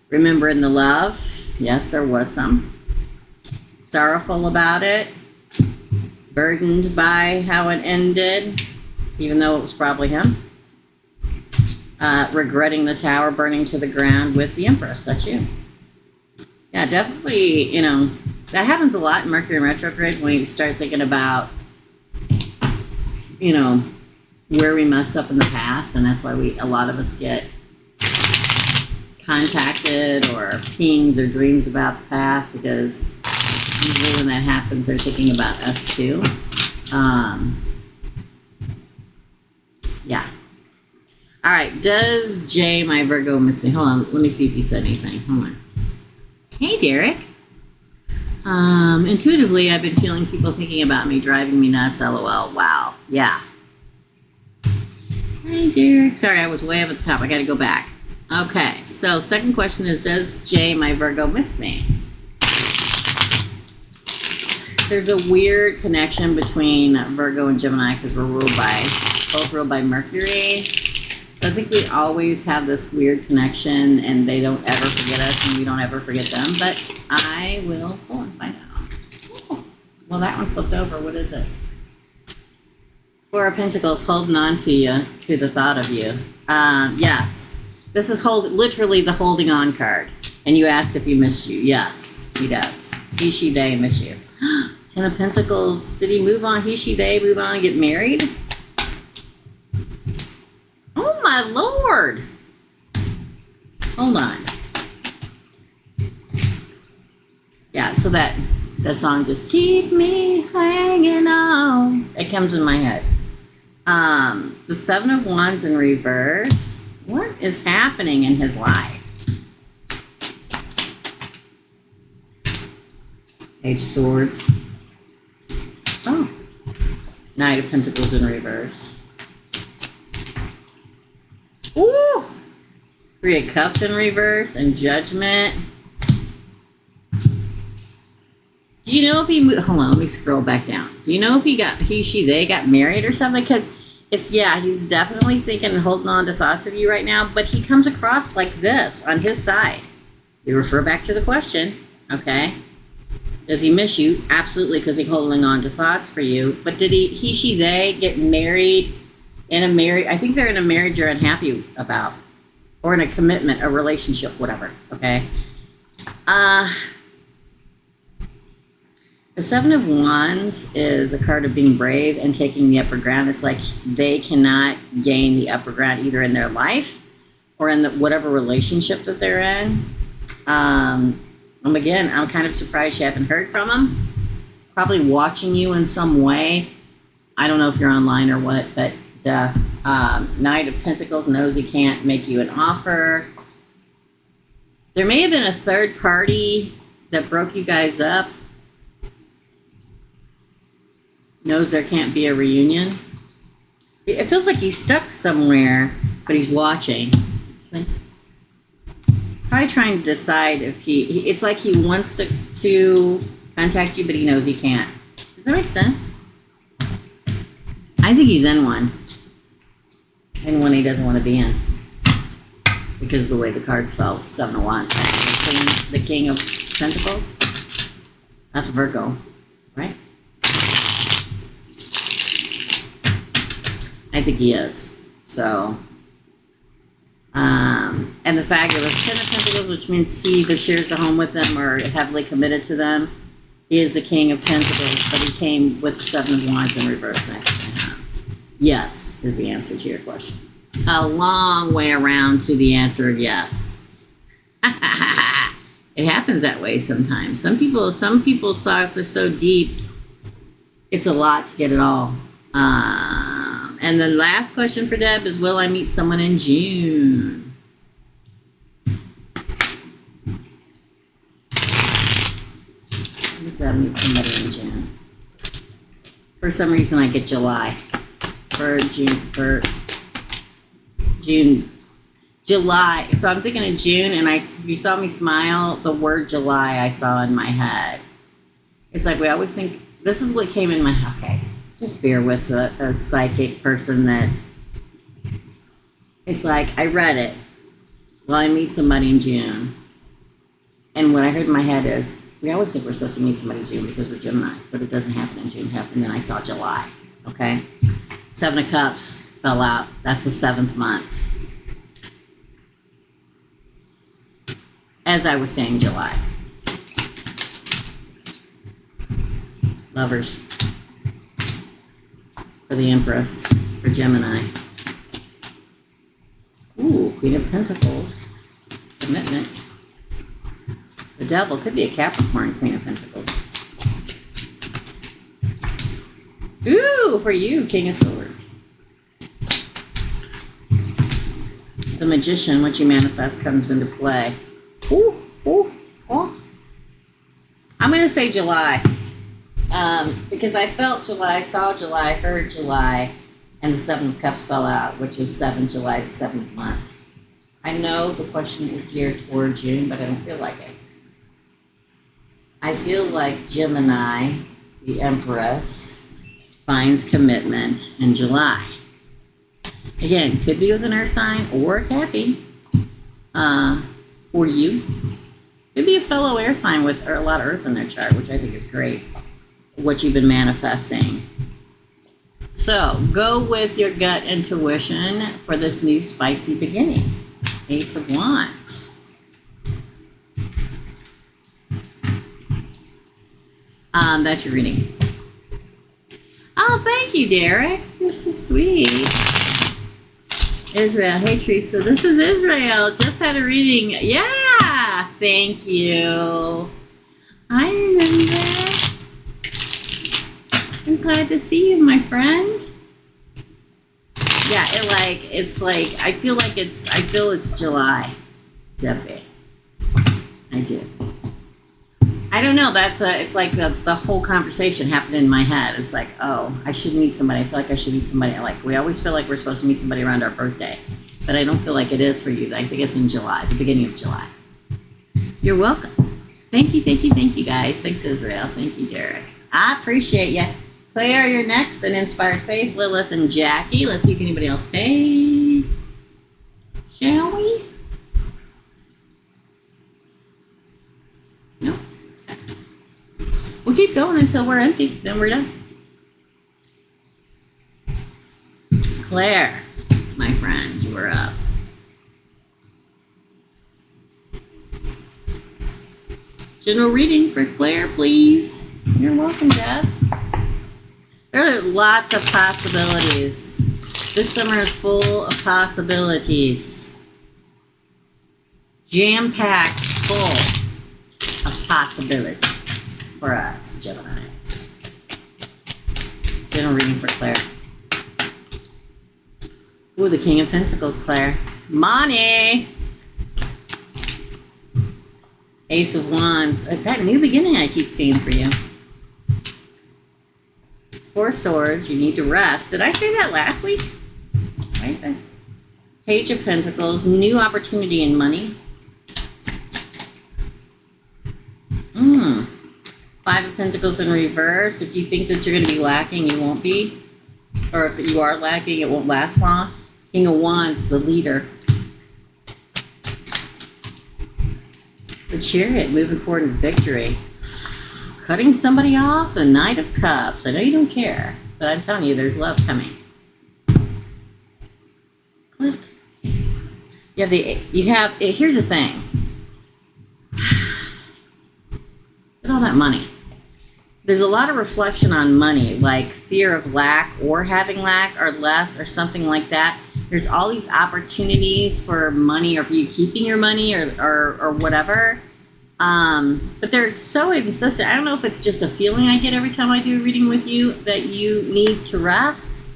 Remembering the love. Yes, there was some. Sorrowful about it. Burdened by how it ended. Even though it was probably him. Regretting the tower burning to the ground with the Empress. That's you. Yeah, definitely, that happens a lot in Mercury in retrograde when you start thinking about, where we messed up in the past. And that's why a lot of us get contacted or pings or dreams about the past, because usually when that happens, they're thinking about us too. Yeah. All right. Does Jay, my Virgo, miss me? Hold on. Let me see if you said anything. Hold on. Hey, Derek. Intuitively, I've been feeling people thinking about me, driving me nuts. LOL. Wow. Yeah. Hey, Derek. Sorry, I was way up at the top. I got to go back. Okay. So, second question is, does Jay, my Virgo, miss me? There's a weird connection between Virgo and Gemini because we're both ruled by Mercury. So I think we always have this weird connection, and they don't ever forget us, and we don't ever forget them. But I will find out. Oh, well, that one flipped over. What is it? Four of Pentacles, holding on to you, to the thought of you. Yes, this is literally the holding on card. And you ask if he missed you. Yes, he does. He, she, they miss you. Ten of Pentacles. Did he move on? He, she, they move on and get married? Oh, my Lord. Hold on. Yeah, so that song, just keep me hanging on. It comes in my head. The Seven of Wands in reverse. What is happening in his life? Page of Swords. Oh. Knight of Pentacles in reverse. Ooh! Three of Cups in reverse and Judgment. Do you know if he hold on, let me scroll back down. Do you know if they got married or something? Because he's definitely thinking and holding on to thoughts of you right now, but he comes across like this on his side. We refer back to the question, okay? Does he miss you? Absolutely, because he's holding on to thoughts for you. But did he, she, they get married I think they're in a marriage you're unhappy about. Or in a commitment, a relationship, whatever, okay? The Seven of Wands is a card of being brave and taking the upper ground. It's like they cannot gain the upper ground either in their life or in whatever relationship that they're in. Again, I'm kind of surprised you haven't heard from him. Probably watching you in some way. I don't know if you're online or what, but Knight of Pentacles knows he can't make you an offer. There may have been a third party that broke you guys up. Knows there can't be a reunion. It feels like he's stuck somewhere, but he's watching. See? Probably trying to decide if it's like he wants to contact you, but he knows he can't. Does that make sense? I think he's in one. In one he doesn't want to be in. Because of the way the cards fell. 7 of Wands. The King of Pentacles. That's Virgo, right? I think he is. So, and the fabulous 10 of Pentacles, which means he either shares a home with them or heavily committed to them. He is the King of Pentacles, but he came with the 7 of Wands in reverse next to him. Yes, is the answer to your question. A long way around to the answer of yes. It happens that way sometimes. Some people's thoughts are so deep, it's a lot to get it all. And the last question for Deb is, will I meet someone in June? Will Deb meet somebody in June? For some reason I get July. For June, July. So I'm thinking of June, and if you saw me smile, the word July I saw in my head. It's like we always think, this is what came in my head. Okay, just bear with a psychic person that, it's like, I read it. Well, I meet somebody in June. And what I heard in my head is, we always think we're supposed to meet somebody in June because we're Geminis, but it doesn't happen in June. It happened, and I saw July. Okay? 7 of Cups fell out. That's the 7th month. As I was saying, July. Lovers. For the Empress. For Gemini. Ooh, Queen of Pentacles. Commitment. The Devil could be a Capricorn, Queen of Pentacles. Ooh, for you, King of Swords. The Magician, what you manifest, comes into play. Ooh, ooh, oh. I'm going to say July. Because I felt July, saw July, heard July, and the 7 of Cups fell out, which is 7 July is the 7th month. I know the question is geared toward June, but I don't feel like it. I feel like Gemini, the Empress, finds commitment in July. Again, could be with an earth sign or a Cappy. For you. Could be a fellow air sign with a lot of earth in their chart, which I think is great. What you've been manifesting. So, go with your gut intuition for this new spicy beginning. Ace of Wands. That's your reading. Oh, thank you, Derek. You're so sweet. Israel. Hey, Teresa. This is Israel. Just had a reading. Yeah. Thank you. I remember. I'm glad to see you, my friend. Yeah, I feel it's July. Debbie. I do. I don't know. It's like the whole conversation happened in my head. It's like, oh, I should meet somebody. I feel like I should meet somebody. We always feel like we're supposed to meet somebody around our birthday, but I don't feel like it is for you. I think it's in July, the beginning of July. You're welcome. Thank you, guys. Thanks, Israel. Thank you, Derek. I appreciate you. Claire, you're next. And Inspired Faith, Lilith, and Jackie. Let's see if anybody else paid. Shall we? No. We'll keep going until we're empty. Then we're done. Claire, my friend, you are up. General reading for Claire, please. You're welcome, Deb. There are lots of possibilities. This summer is full of possibilities. Jam-packed, full of possibilities for us, Geminis. General reading for Claire. Ooh, the King of Pentacles, Claire. Money! Ace of Wands. That new beginning I keep seeing for you. Four Swords. You need to rest. Did I say that last week? What did I say? Page of Pentacles. New opportunity in money. Five of Pentacles in reverse. If you think that you're going to be lacking, you won't be. Or if you are lacking, it won't last long. King of Wands, the leader. The Chariot, moving forward in victory. Cutting somebody off, the Knight of Cups. I know you don't care, but I'm telling you, there's love coming. Click. Here's the thing. Look at all that money. There's a lot of reflection on money, like fear of lack or having lack or less or something like that. There's all these opportunities for money or for you keeping your money or whatever. But they're so insistent. I don't know if it's just a feeling I get every time I do a reading with you that you need to rest.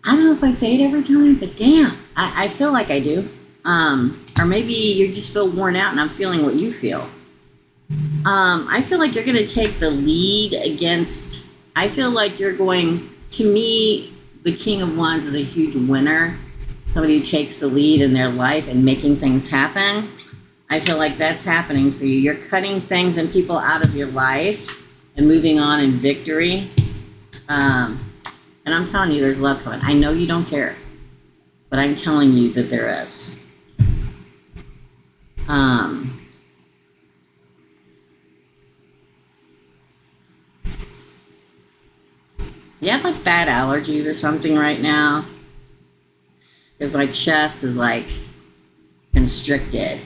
I don't know if I say it every time, but damn, I feel like I do. Or maybe you just feel worn out and I'm feeling what you feel. I feel like you're going to take the lead against, I feel like you're going, to me, the King of Wands is a huge winner. Somebody who takes the lead in their life and making things happen. I feel like that's happening for you. You're cutting things and people out of your life and moving on in victory. And I'm telling you, there's love coming. I know you don't care, but I'm telling you that there is. You have like bad allergies or something right now? Because my chest is like constricted.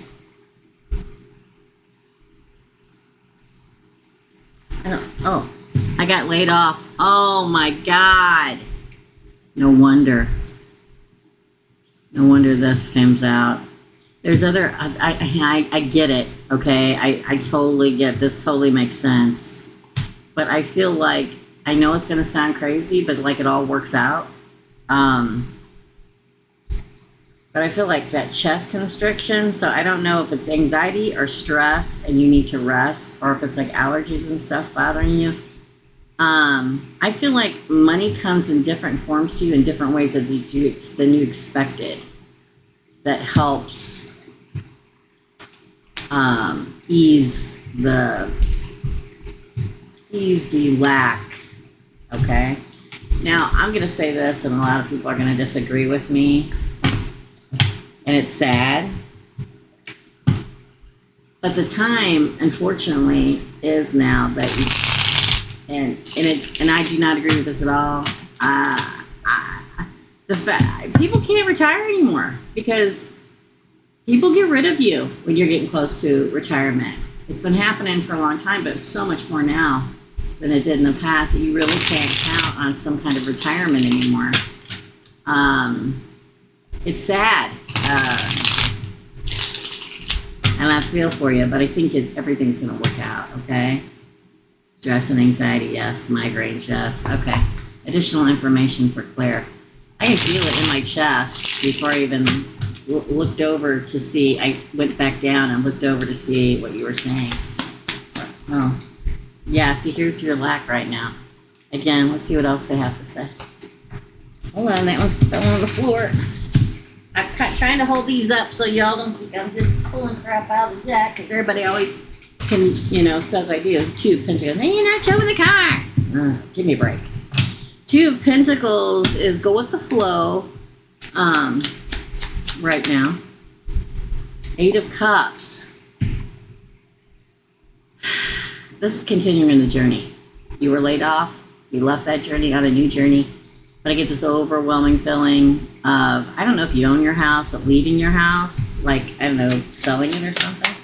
I got laid off. Oh my God. No wonder. No wonder this comes out. There's other, I get it, okay? I totally get, this totally makes sense. But I feel like, I know it's going to sound crazy, but like it all works out. But I feel like that chest constriction, so I don't know if it's anxiety or stress and you need to rest, or if it's like allergies and stuff bothering you. I feel like money comes in different forms to you in different ways than you expected. That helps ease the lack. Okay. Now I'm gonna say this, and a lot of people are gonna disagree with me, and it's sad. But the time, unfortunately, is now that you, and I do not agree with this at all. The fact people can't retire anymore because people get rid of you when you're getting close to retirement. It's been happening for a long time, but so much more now than it did in the past that you really can't count on some kind of retirement anymore. It's sad. And I feel for you, but I think everything's going to work out, okay? Stress and anxiety, yes. Migraines, yes. Okay. Additional information for Claire. I can feel it in my chest before I even looked over to see. I went back down and looked over to see what you were saying. Oh. Yeah, see, here's your lack right now. Again, let's see what else they have to say. Hold on, that one's on the floor. I'm trying to hold these up so y'all don't think I'm just pulling crap out of the deck, because everybody always says I do. Two of Pentacles. Hey, you're not showing the cards. Give me a break. Two of Pentacles is go with the flow right now. Eight of Cups. This is continuing the journey. You were laid off. You left that journey on a new journey. But I get this overwhelming feeling of, I don't know if you own your house, of leaving your house, like, I don't know, selling it or something.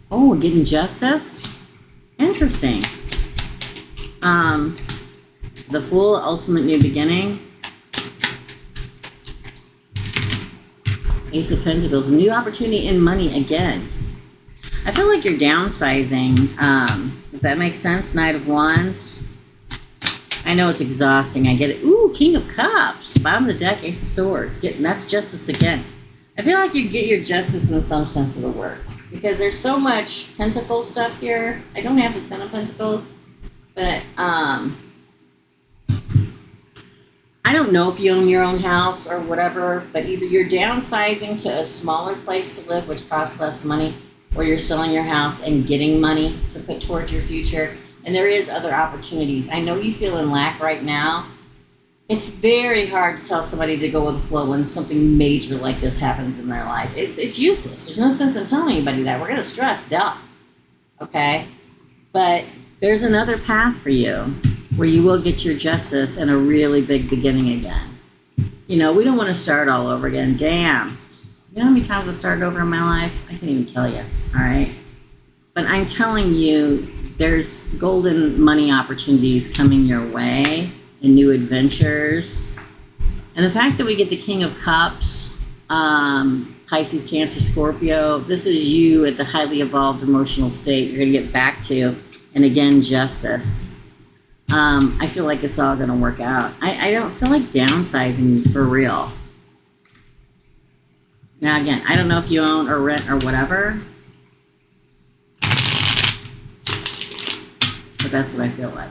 Oh, getting justice? Interesting. The Fool, ultimate new beginning. Ace of Pentacles, new opportunity in money again. I feel like you're downsizing, if that makes sense. Knight of Wands. I know it's exhausting. I get it. Ooh, King of Cups. Bottom of the deck, Ace of Swords. That's justice again. I feel like you get your justice in some sense of the word. Because there's so much pentacle stuff here. I don't have the Ten of Pentacles. But, I don't know if you own your own house or whatever. But either you're downsizing to a smaller place to live, which costs less money. Or you're selling your house and getting money to put towards your future. And there is other opportunities. I know you feel in lack right now. It's very hard to tell somebody to go with the flow when something major like this happens in their life. It's useless. There's no sense in telling anybody that. We're going to stress, duh. Okay? But there's another path for you where you will get your justice and a really big beginning again. You know, we don't want to start all over again. Damn. You know how many times I started over in my life? I can't even tell you. All right? But I'm telling you, there's golden money opportunities coming your way and new adventures. And the fact that we get the King of Cups, Pisces, Cancer, Scorpio, this is you at the highly evolved emotional state you're going to get back to. And again, justice. I feel like it's all going to work out. I don't feel like downsizing for real. Now, again, I don't know if you own or rent or whatever. But that's what I feel like.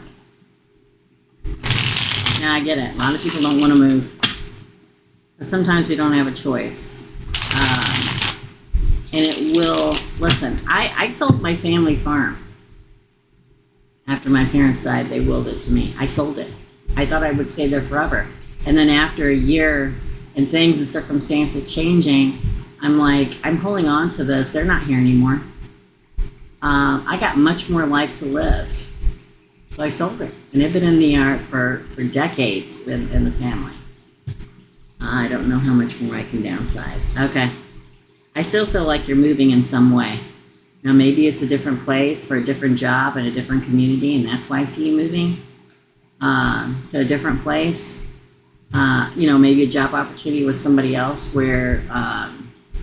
Now, I get it. A lot of people don't want to move. But sometimes we don't have a choice. And it will... Listen, I sold my family farm. After my parents died, they willed it to me. I sold it. I thought I would stay there forever. And then after a year and things and circumstances changing, I'm like, I'm holding on to this. They're not here anymore. I got much more life to live. So I sold it. And it's been in the art for decades in the family. I don't know how much more I can downsize. Okay. I still feel like you're moving in some way. Now, maybe it's a different place for a different job and a different community, and that's why I see you moving to a different place. Maybe a job opportunity with somebody else where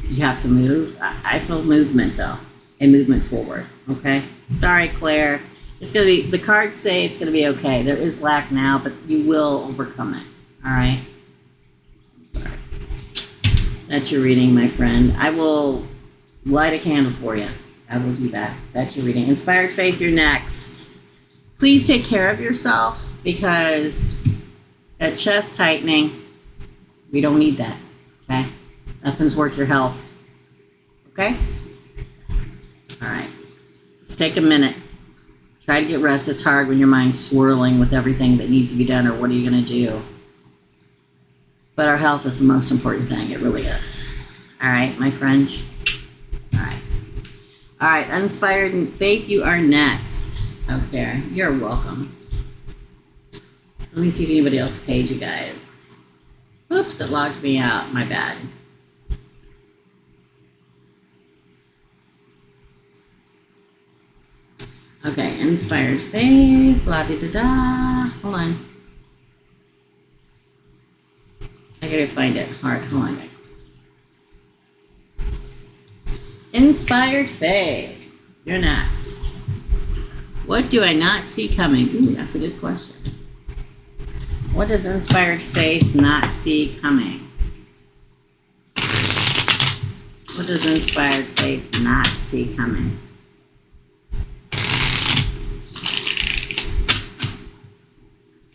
you have to move. I feel movement, though, and movement forward. Okay? Sorry, Claire. It's going to be, the cards say it's going to be okay. There is lack now, but you will overcome it. All right? I'm sorry. That's your reading, my friend. I will light a candle for you. I will do that. That's your reading. Inspired Faith, you're next. Please take care of yourself because that chest tightening, we don't need that. Okay? Nothing's worth your health. Okay? All right. Let's take a minute. Try to get rest. It's hard when your mind's swirling with everything that needs to be done or what are you going to do. But our health is the most important thing. It really is. All right, my friend. All right. All right, Inspired Faith, you are next. Okay, you're welcome. Let me see if anybody else paid you guys. Oops, it logged me out. My bad. Okay, Inspired Faith, la-di-da-da. Hold on. I gotta find it. All right, hold on, guys. Inspired Faith, you're next. What do I not see coming? Ooh, that's a good question. What does Inspired Faith not see coming? What does Inspired Faith not see coming?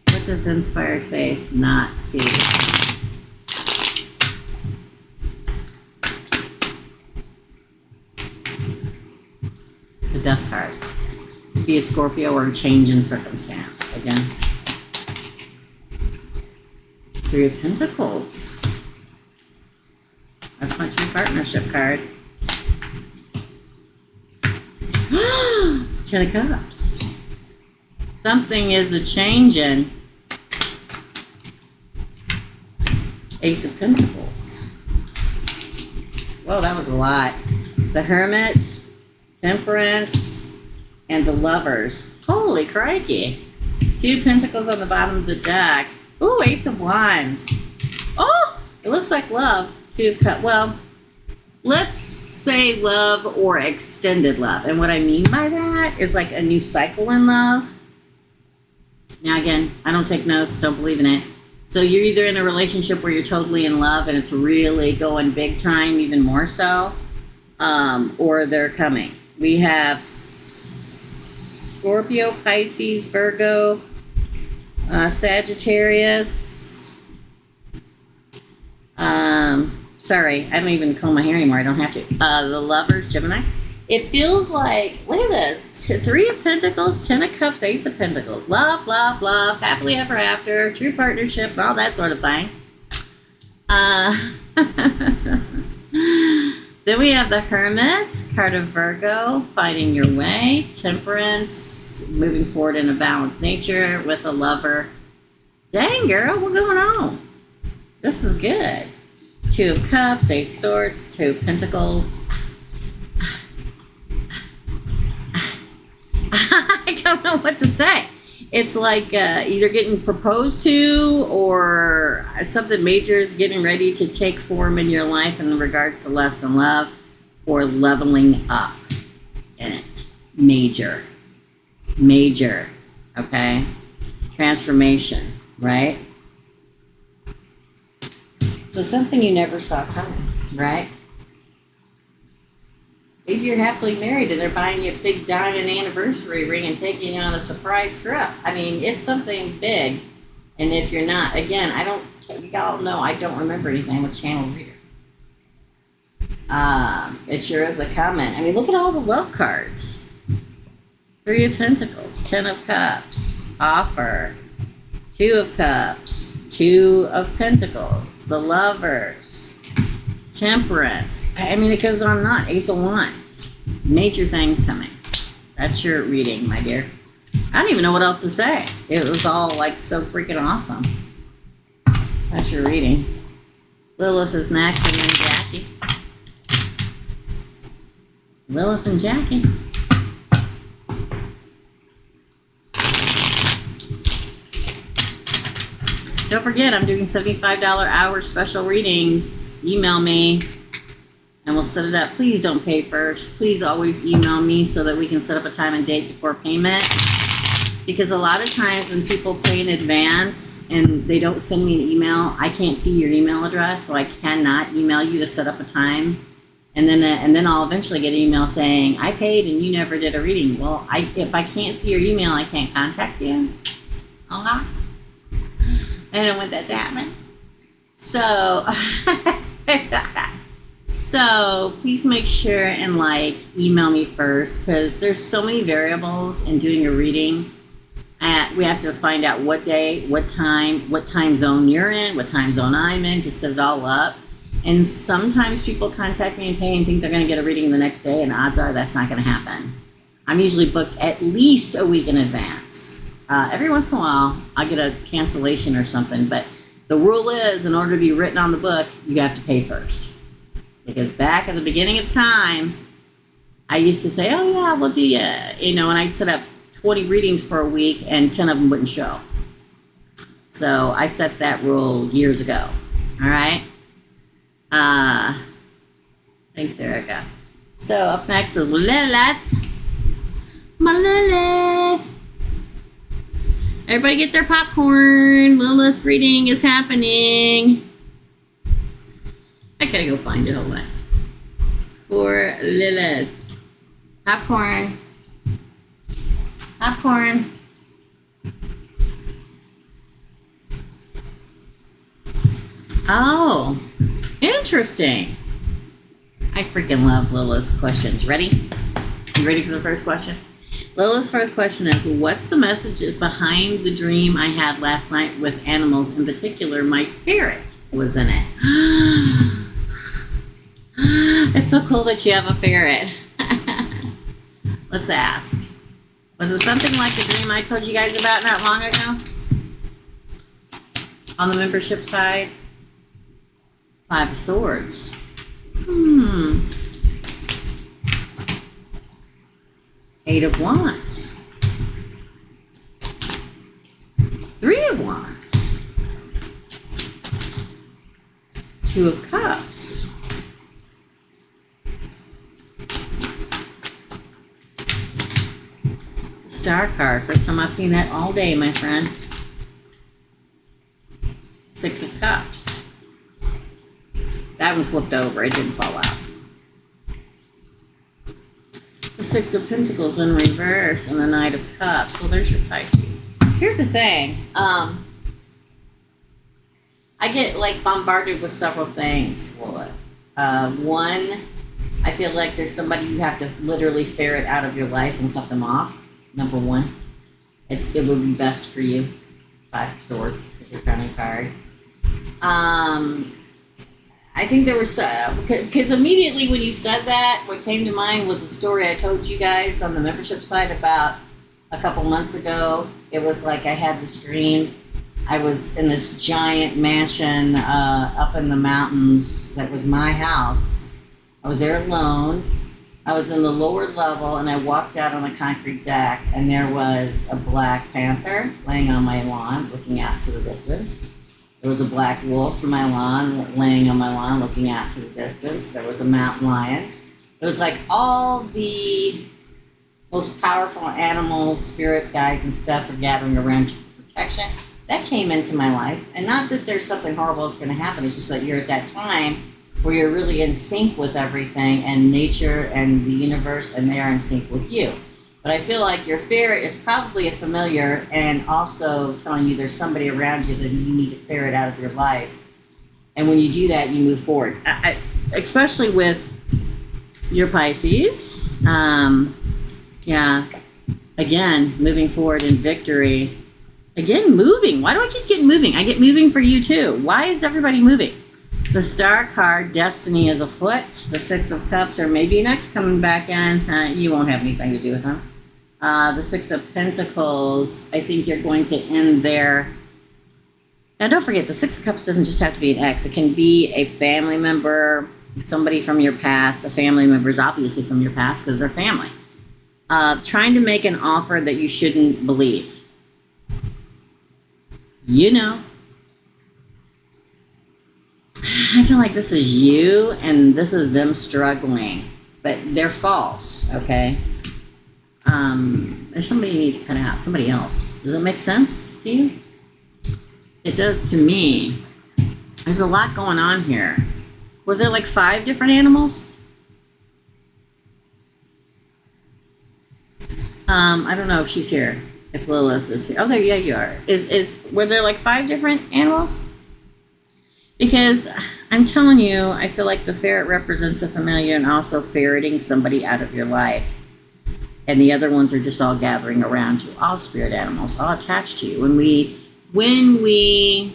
What does Inspired Faith not see? The Death card. Be a Scorpio or a change in circumstance. Again. Three of Pentacles. That's my true partnership card. Ten of Cups. Something is a changing. Ace of Pentacles. Whoa, that was a lot. The Hermit, Temperance, and the Lovers. Holy crikey. Two Pentacles on the bottom of the deck. Ooh, Ace of Wands. Oh, it looks like love. Two of Cups. Well, let's say love or extended love. And what I mean by that is like a new cycle in love. Now, again, I don't take notes, don't believe in it. So you're either in a relationship where you're totally in love and it's really going big time, even more so, or they're coming. We have Scorpio, Pisces, Virgo, Sagittarius. Sorry, I don't even comb my hair anymore. I don't have to. The Lovers, Gemini. It feels like, look at this. Three of Pentacles, 10 of Cups, Ace of Pentacles. Love, love, love, happily ever after, true partnership, all that sort of thing. Then we have the Hermit, card of Virgo, finding your way, Temperance, moving forward in a balanced nature with a Lover. Dang, girl, what's going on? This is good. Two of Cups, Ace of Swords, Two of Pentacles. I don't know what to say. It's like either getting proposed to or something major is getting ready to take form in your life in regards to lust and love, or leveling up in it. Major. Okay? Transformation, right? So something you never saw coming, right? Maybe you're happily married and they're buying you a big diamond anniversary ring and taking you on a surprise trip. I mean, it's something big. And if you're not, again, you all know I don't remember anything. I'm a channel reader. It sure is a comment. I mean, look at all the love cards. Three of Pentacles, 10 of Cups, Offer, Two of Cups, Two of Pentacles, the Lovers, Temperance. I mean, it goes on and on. Ace of Wands. Major things coming. That's your reading, my dear. I don't even know what else to say. It was all like so freaking awesome. That's your reading. Lilith is next, and then Jackie. Lilith and Jackie. Don't forget, I'm doing $75 hour special readings. Email me and we'll set it up. Please don't pay first. Please always email me so that we can set up a time and date before payment. Because a lot of times when people pay in advance and they don't send me an email, I can't see your email address, so I cannot email you to set up a time. And then I'll eventually get an email saying, I paid and you never did a reading. Well, if I can't see your email, I can't contact you. Okay? I don't want that to happen. So please make sure and email me first, because there's so many variables in doing a reading. We have to find out what day, what time zone you're in, what time zone I'm in, to set it all up. And sometimes people contact me and pay and think they're going to get a reading the next day, and odds are that's not going to happen. I'm usually booked at least a week in advance. Every once in a while, I'll get a cancellation or something, but the rule is, in order to be written on the book, you have to pay first. Because back at the beginning of time, I used to say, oh yeah, we'll do you. And I'd set up 20 readings for a week and 10 of them wouldn't show. So I set that rule years ago. All right? Thanks, Erica. So up next is Lilith. My Lilith. Everybody get their popcorn. Lilith's reading is happening. I gotta go find it. Hold on. For Lilith. Popcorn. Popcorn. Oh, interesting. I freaking love Lilith's questions. Ready? You ready for the first question? Lilith's first question is, what's the message behind the dream I had last night with animals? In particular, my ferret was in it. It's so cool that you have a ferret. Let's ask. Was it something like the dream I told you guys about not long ago? On the membership side? 5 of Swords. Eight of Wands. 3 of Wands. 2 of Cups. Star card. First time I've seen that all day, my friend. Six of Cups. That one flipped over. It didn't fall out. The Six of Pentacles in reverse and the Knight of Cups. Well, there's your Pisces. Here's the thing. I get like bombarded with several things, Lilith. One, I feel like there's somebody you have to literally ferret out of your life and cut them off. Number one. It would be best for you. Five of Swords is your crowning card. I think there was, because immediately when you said that, what came to mind was a story I told you guys on the membership site about a couple months ago. It was like I had this dream. I was in this giant mansion up in the mountains that was my house. I was there alone. I was in the lower level, and I walked out on a concrete deck, and there was a black panther laying on my lawn, looking out to the distance. There was a black wolf in my lawn, laying on my lawn, looking out to the distance. There was a mountain lion. It was like all the most powerful animals, spirit guides, and stuff are gathering around you for protection. That came into my life. And not that there's something horrible that's going to happen. It's just that you're at that time where you're really in sync with everything, and nature and the universe, and they are in sync with you. But I feel like your ferret is probably a familiar, and also telling you there's somebody around you that you need to ferret out of your life. And when you do that, you move forward. Especially with your Pisces. Yeah. Again, moving forward in victory. Again, moving. Why do I keep getting moving? I get moving for you too. Why is everybody moving? The Star card, destiny is afoot. The Six of Cups, or maybe next coming back in. You won't have anything to do with them. The Six of Pentacles, I think you're going to end there. Now, don't forget, the Six of Cups doesn't just have to be an ex. It can be a family member, somebody from your past. The family member is obviously from your past because they're family. Trying to make an offer that you shouldn't believe. You know. I feel like this is you and this is them struggling, but they're false, okay? There's somebody you need to cut out, somebody else. Does it make sense to you? It does to me. There's a lot going on here. Was there like 5 different animals? I don't know if she's here, if Lilith is here. Oh, there, yeah, you are. Were there like 5 different animals? Because I'm telling you, I feel like the ferret represents a familiar and also ferreting somebody out of your life. And the other ones are just all gathering around you. All spirit animals, all attached to you. When we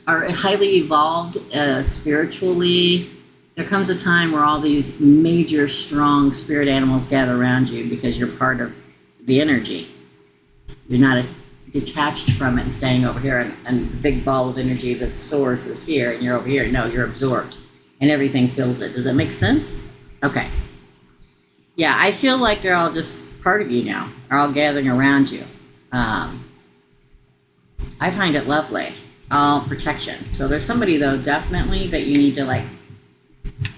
are highly evolved spiritually, there comes a time where all these major, strong spirit animals gather around you because you're part of the energy. You're not detached from it and staying over here, and the big ball of energy, the source is here and you're over here. No, you're absorbed and everything fills it. Does that make sense? Okay. Yeah, I feel like they're all just part of you now. They're all gathering around you. I find it lovely. All protection. So there's somebody, though, definitely that you need to, like,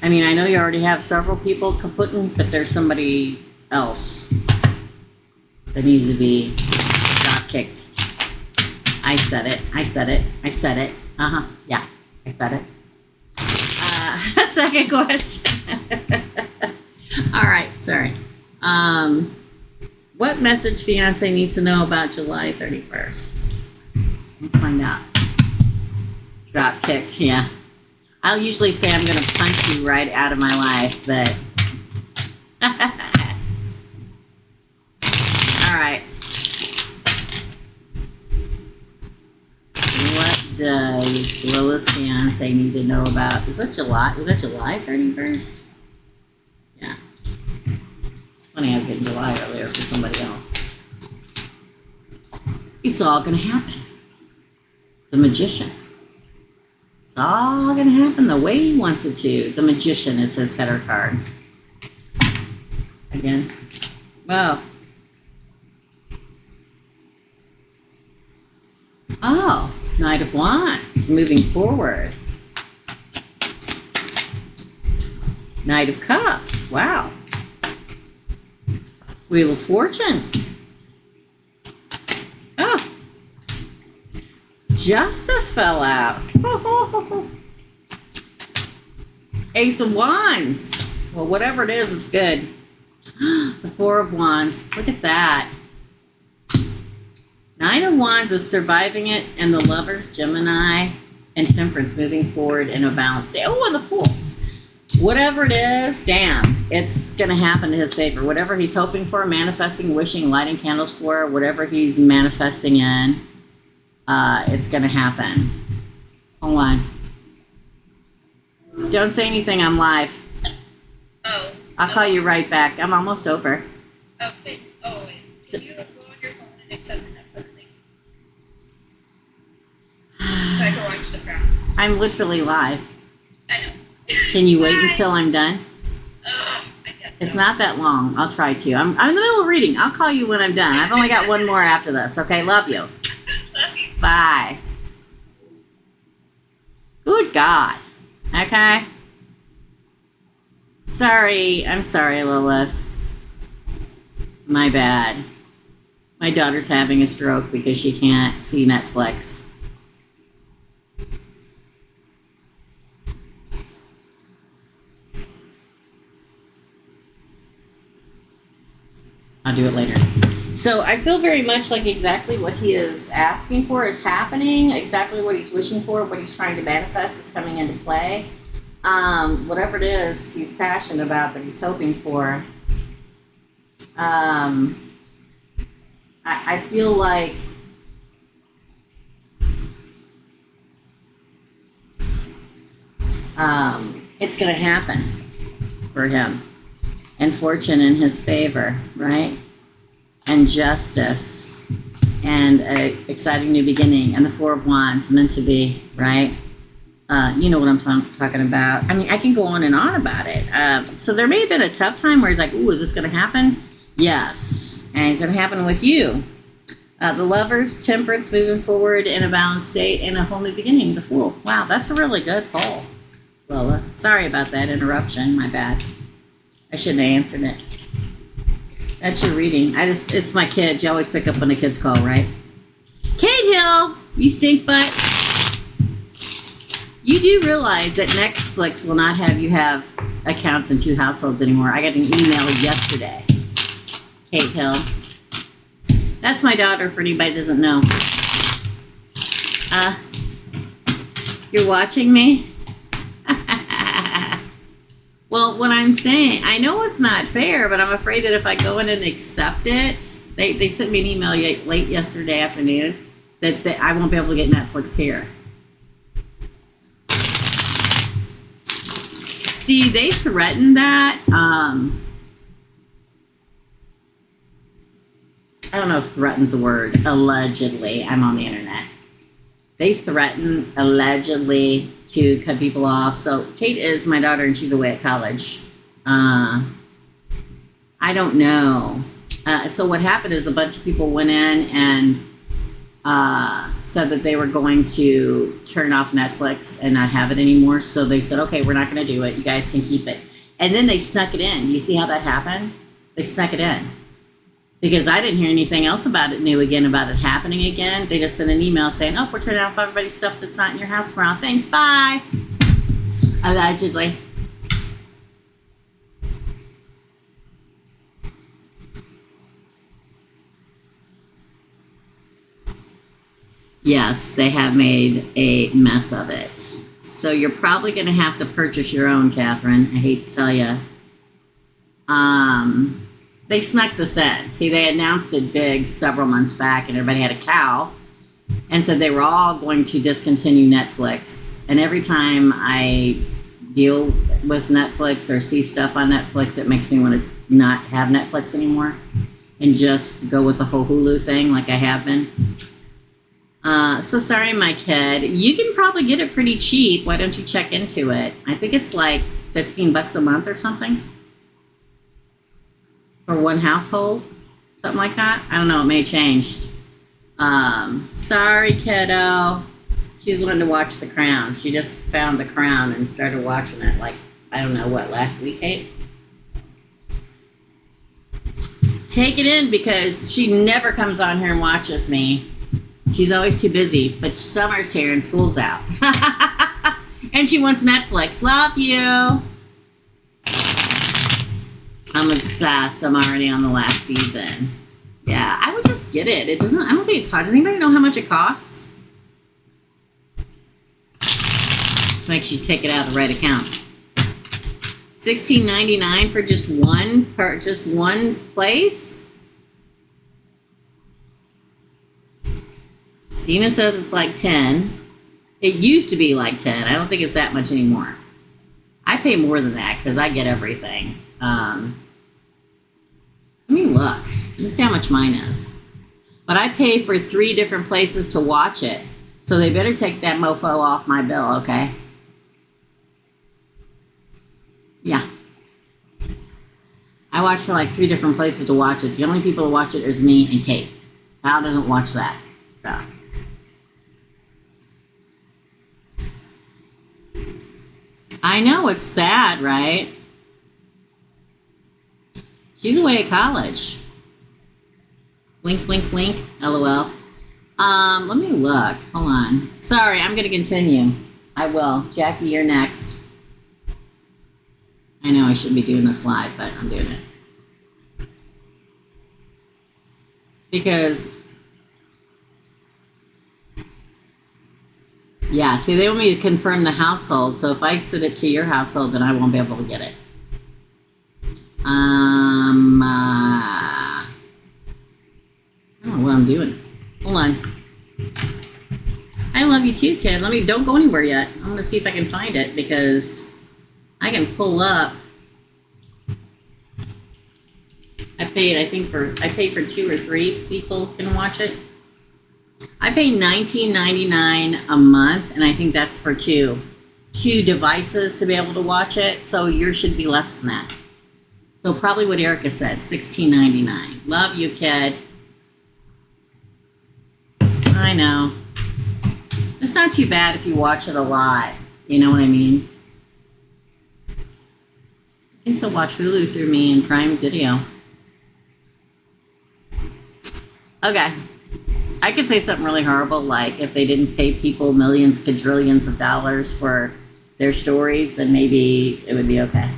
I mean, I know you already have several people kaputting, but there's somebody else that needs to be drop kicked. I said it. Uh-huh. Yeah, I said it. Second question. All right, sorry. What message fiance needs to know about July 31st? Let's find out. Drop kicked, yeah. I'll usually say I'm going to punch you right out of my life, but... All right. What does Lilith's fiance need to know about? Was that July 31st? Yeah. It's funny I was getting July earlier for somebody else. It's all going to happen. The Magician. It's all going to happen the way he wants it to. The Magician is his header card. Again. Well. Oh, Knight of Wands, moving forward. Knight of Cups, wow. Wheel of Fortune. Justice fell out. Ace of Wands. Well, whatever it is, it's good. The Four of Wands. Look at that. Nine of Wands is surviving it, and the Lovers, Gemini, and Temperance moving forward in a balanced day. Oh, and the Fool. Whatever it is, damn, it's going to happen to his favor. Whatever he's hoping for, manifesting, wishing, lighting candles for, whatever he's manifesting in, it's going to happen. Hold on. Don't say anything, I'm live. Oh. I'll call you right back. I'm almost over. Okay. Oh, wait. Can you go on your phone and accept the Netflix link? So I can watch The Crown. I'm literally live. I know. Can you wait until I'm done? I guess so. It's not that long. I'll try to. I'm in the middle of reading. I'll call you when I'm done. I've only got one more after this. Okay, love you. Love you. Bye. Good God. Okay. Sorry. I'm sorry, Lilith. My bad. My daughter's having a stroke because she can't see Netflix. I'll do it later. So I feel very much like exactly what he is asking for is happening. Exactly what he's wishing for, what he's trying to manifest is coming into play. Whatever it is he's passionate about that he's hoping for. I feel like it's going to happen for him. And fortune in his favor, right? And justice, and an exciting new beginning, and the Four of Wands, meant to be, right? You know what I'm talking about. I mean, I can go on and on about it. So there may have been a tough time where he's like, ooh, is this going to happen? Yes. And it's going to happen with you. The Lovers, Temperance, moving forward in a balanced state, and a whole new beginning, the Fool. Wow, that's a really good poll. Well, sorry about that interruption. My bad. I shouldn't have answered it. That's your reading. It's my kids. You always pick up when the kids call, right? Kate Hill, you stink butt. You do realize that Netflix will not have you have accounts in two households anymore. I got an email yesterday. Kate Hill. That's my daughter, for anybody who doesn't know. You're watching me? Well, what I'm saying, I know it's not fair, but I'm afraid that if I go in and accept it, they sent me an email late yesterday afternoon that I won't be able to get Netflix here. See, they threatened that. I don't know if threaten's a word. Allegedly, I'm on the internet. They threaten allegedly to cut people off. So Kate is my daughter, and she's away at college. I don't know. So what happened is a bunch of people went in and said that they were going to turn off Netflix and not have it anymore. So they said, okay, we're not going to do it. You guys can keep it. And then they snuck it in. You see how that happened? They snuck it in. Because I didn't hear anything else about it about it happening again. They just sent an email saying, oh, we're turning off everybody's stuff that's not in your house tomorrow. Thanks, bye. Allegedly. Yes, they have made a mess of it. So you're probably going to have to purchase your own, Catherine. I hate to tell you. They snuck this in. See, they announced it big several months back, and everybody had a cow and said they were all going to discontinue Netflix. And every time I deal with Netflix or see stuff on Netflix, it makes me want to not have Netflix anymore and just go with the whole Hulu thing like I have been. So sorry, my kid. You can probably get it pretty cheap. Why don't you check into it? I think it's like $15 a month or something. For one household, something like that. I don't know, it may have changed. Sorry, kiddo. She's wanting to watch The Crown. She just found The Crown and started watching it like, I don't know what, last week, Kate? Take it in because she never comes on here and watches me. She's always too busy, but summer's here and school's out. And she wants Netflix. Love you. I'm obsessed. I'm already on the last season. Yeah, I would just get it. It doesn't, I don't think it costs. Does anybody know how much it costs? Just make sure you take it out of the right account. $16.99 for just one place? Dina says it's like 10. It used to be like 10. I don't think it's that much anymore. I pay more than that because I get everything. Let me look. Let me see how much mine is. But I pay for 3 different places to watch it. So they better take that mofo off my bill, okay? Yeah. I watch for like 3 different places to watch it. The only people who watch it is me and Kate. Kyle doesn't watch that stuff. I know, it's sad, right? She's away at college. Blink, blink, blink. LOL. Let me look. Hold on. Sorry, I'm going to continue. I will. Jackie, you're next. I know I shouldn't be doing this live, but I'm doing it. Because, yeah, see, they want me to confirm the household, so if I send it to your household, then I won't be able to get it. I don't know what I'm doing. Hold on. I love you too, kid. Don't go anywhere yet. I'm gonna see if I can find it because I can pull up. I paid for 2 or 3 people can watch it. I pay $19.99 a month, and I think that's for two devices to be able to watch it. So yours should be less than that. So probably what Erica said, $16.99. Love you, kid. I know. It's not too bad if you watch it a lot. You know what I mean? You can still watch Hulu through me and Prime Video. Okay. I could say something really horrible, like if they didn't pay people millions, quadrillions of dollars for their stories, then maybe it would be okay.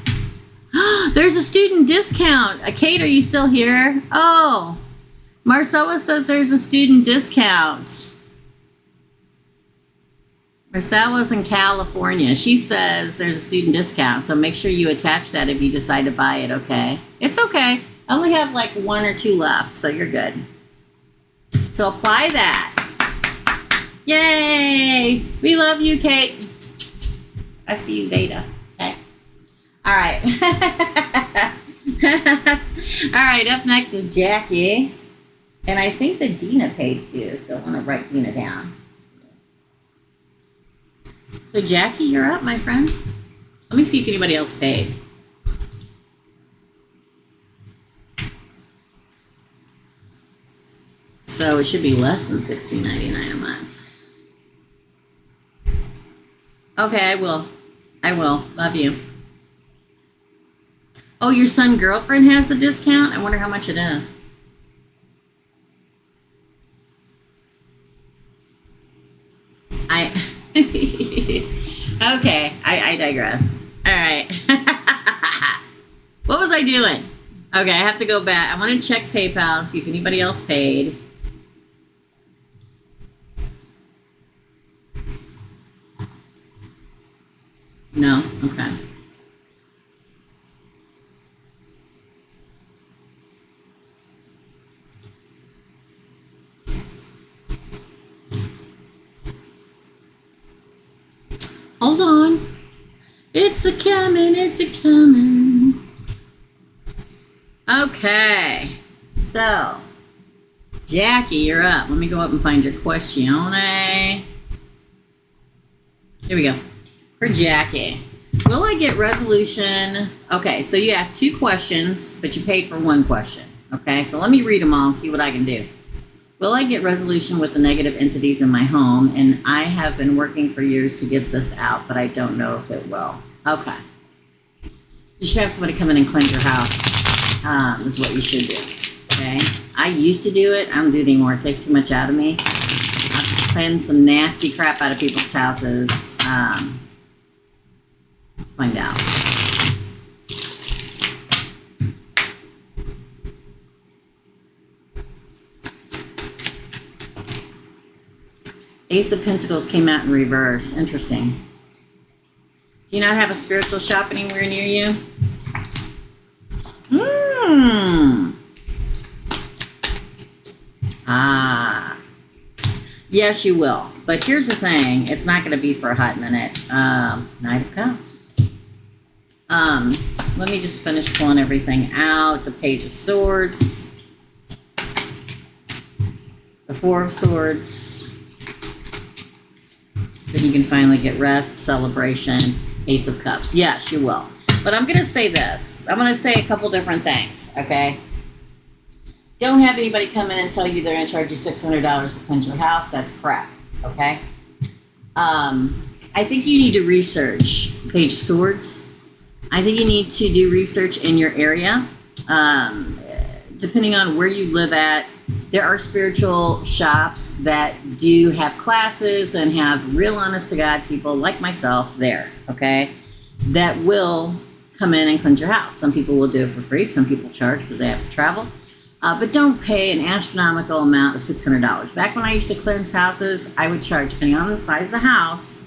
There's a student discount. Kate, are you still here? Oh, Marcella says there's a student discount. Marcella's in California. She says there's a student discount, so make sure you attach that if you decide to buy it, okay? It's okay. I only have like 1 or 2 left, so you're good. So apply that. Yay! We love you, Kate. I see you, Data. Okay. All right. All right, up next is Jackie. And I think that Dina paid too, so I want to write Dina down. So Jackie, you're up, my friend. Let me see if anybody else paid. So it should be less than $16.99 a month. Okay, I will. I will. Love you. Oh, your son girlfriend has the discount? I wonder how much it is. Okay, I digress. All right. What was I doing? Okay, I have to go back. I want to check PayPal and see if anybody else paid. No? Okay. Hold on. It's a coming, it's a coming. Okay. So, Jackie, you're up. Let me go up and find your question. Here we go. For Jackie. Will I get resolution? Okay, so you asked 2 questions, but you paid for 1 question. Okay, so let me read them all and see what I can do. Will I get resolution with the negative entities in my home? And I have been working for years to get this out, but I don't know if it will. Okay. You should have somebody come in and cleanse your house. Is what you should do. Okay. I used to do it. I don't do it anymore. It takes too much out of me. cleanse some nasty crap out of people's houses. Let's find out. Ace of Pentacles came out in reverse. Interesting. Do you not have a spiritual shop anywhere near you? Yes, you will. But here's the thing. It's not going to be for a hot minute. Knight of Cups. Let me just finish pulling everything out. The Page of Swords. The Four of Swords. Then you can finally get rest, celebration, Ace of Cups. Yes, you will. But I'm going to say this. I'm going to say a couple different things, okay? Don't have anybody come in and tell you they're going to charge you $600 to cleanse your house. That's crap, okay? I think you need to research Page of Swords. I think you need to do research in your area. Depending on where you live at, there are spiritual shops that do have classes and have real honest-to-God people like myself there, okay, that will come in and cleanse your house. Some people will do it for free. Some people charge because they have to travel. But don't pay an astronomical amount of $600. Back when I used to cleanse houses, I would charge, depending on the size of the house,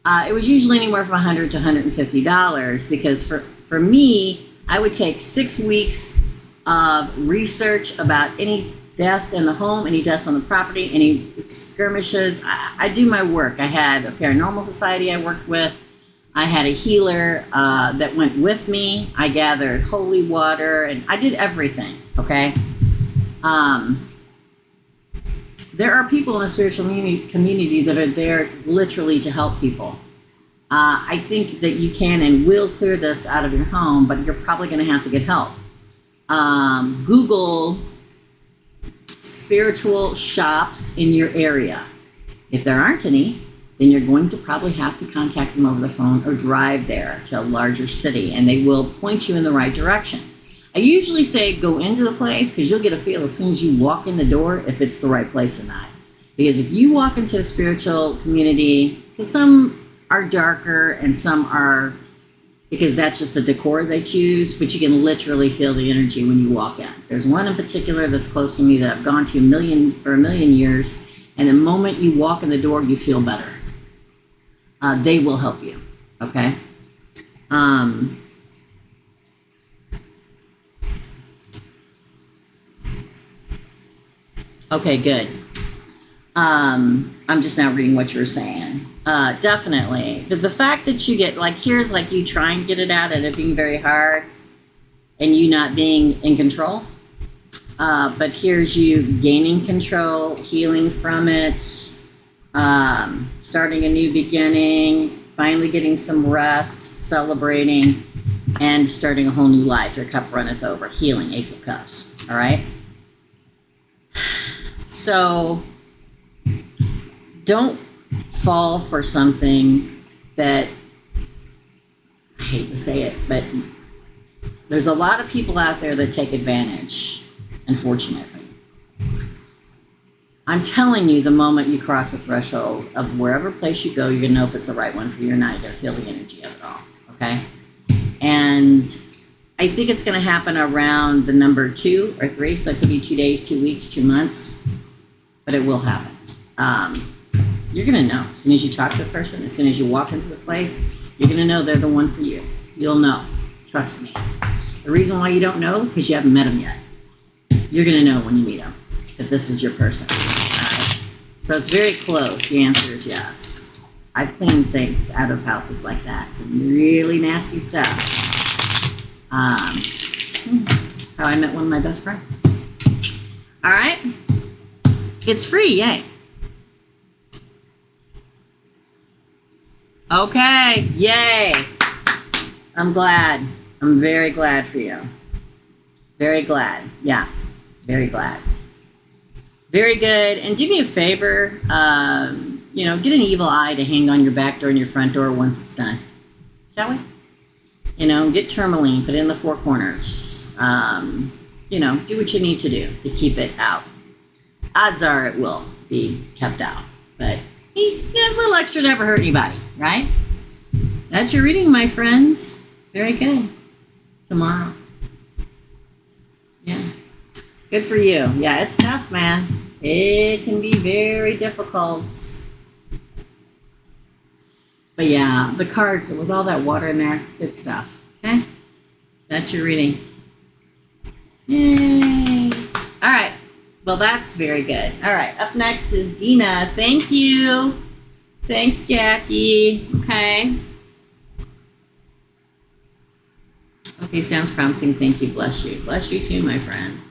it was usually anywhere from $100 to $150 because for me, I would take 6 weeks of research about any deaths in the home, any deaths on the property, any skirmishes. I do my work. I had a paranormal society I worked with. I had a healer that went with me. I gathered holy water, and I did everything, okay? There are people in the spiritual community that are there literally to help people. I think that you can and will clear this out of your home, but you're probably going to have to get help. Google spiritual shops in your area. If there aren't any, then you're going to probably have to contact them over the phone or drive there to a larger city, and they will point you in the right direction. I usually say go into the place because you'll get a feel as soon as you walk in the door if it's the right place or not. Because if you walk into a spiritual community, because some are darker and some are, because that's just the decor they choose, but you can literally feel the energy when you walk in. There's one in particular that's close to me that I've gone to for a million years, and the moment you walk in the door, you feel better. They will help you, okay? Okay, good. I'm just now reading what you're saying. Definitely. But the fact that you get, here's you trying to get it out and it being very hard and you not being in control. But here's you gaining control, healing from it, starting a new beginning, finally getting some rest, celebrating, and starting a whole new life. Your cup runneth over. Healing, Ace of Cups. All right? So don't fall for something that, I hate to say it, but there's a lot of people out there that take advantage, unfortunately. I'm telling you, the moment you cross the threshold of wherever place you go, you're going to know if it's the right one for you or not. You're going to feel the energy of it all, okay? And I think it's going to happen around the number 2 or 3, so it could be 2 days, 2 weeks, 2 months, but it will happen. You're going to know as soon as you talk to the person, as soon as you walk into the place, you're going to know they're the one for you. You'll know. Trust me. The reason why you don't know, because you haven't met them yet. You're going to know when you meet them that this is your person. All right? So it's very close. The answer is yes. I've cleaned things out of houses like that. Some really nasty stuff. How I met one of my best friends. All right? It's free. Yay. Okay. Yay. I'm glad. I'm very glad for you. Very glad. Yeah. Very glad. Very good. And do me a favor, get an evil eye to hang on your back door and your front door once it's done. Shall we? Get tourmaline, put it in the 4 corners. Do what you need to do to keep it out. Odds are it will be kept out. But a little extra never hurt anybody, right? That's your reading, my friends. Very good. Tomorrow. Yeah. Good for you. Yeah, it's tough, man. It can be very difficult. But yeah, the cards with all that water in there, good stuff. Okay? That's your reading. Yay. All right. Well, that's very good. All right. Up next is Dina. Thank you. Thanks, Jackie. Okay. Okay, sounds promising. Thank you. Bless you. Bless you too, my friend.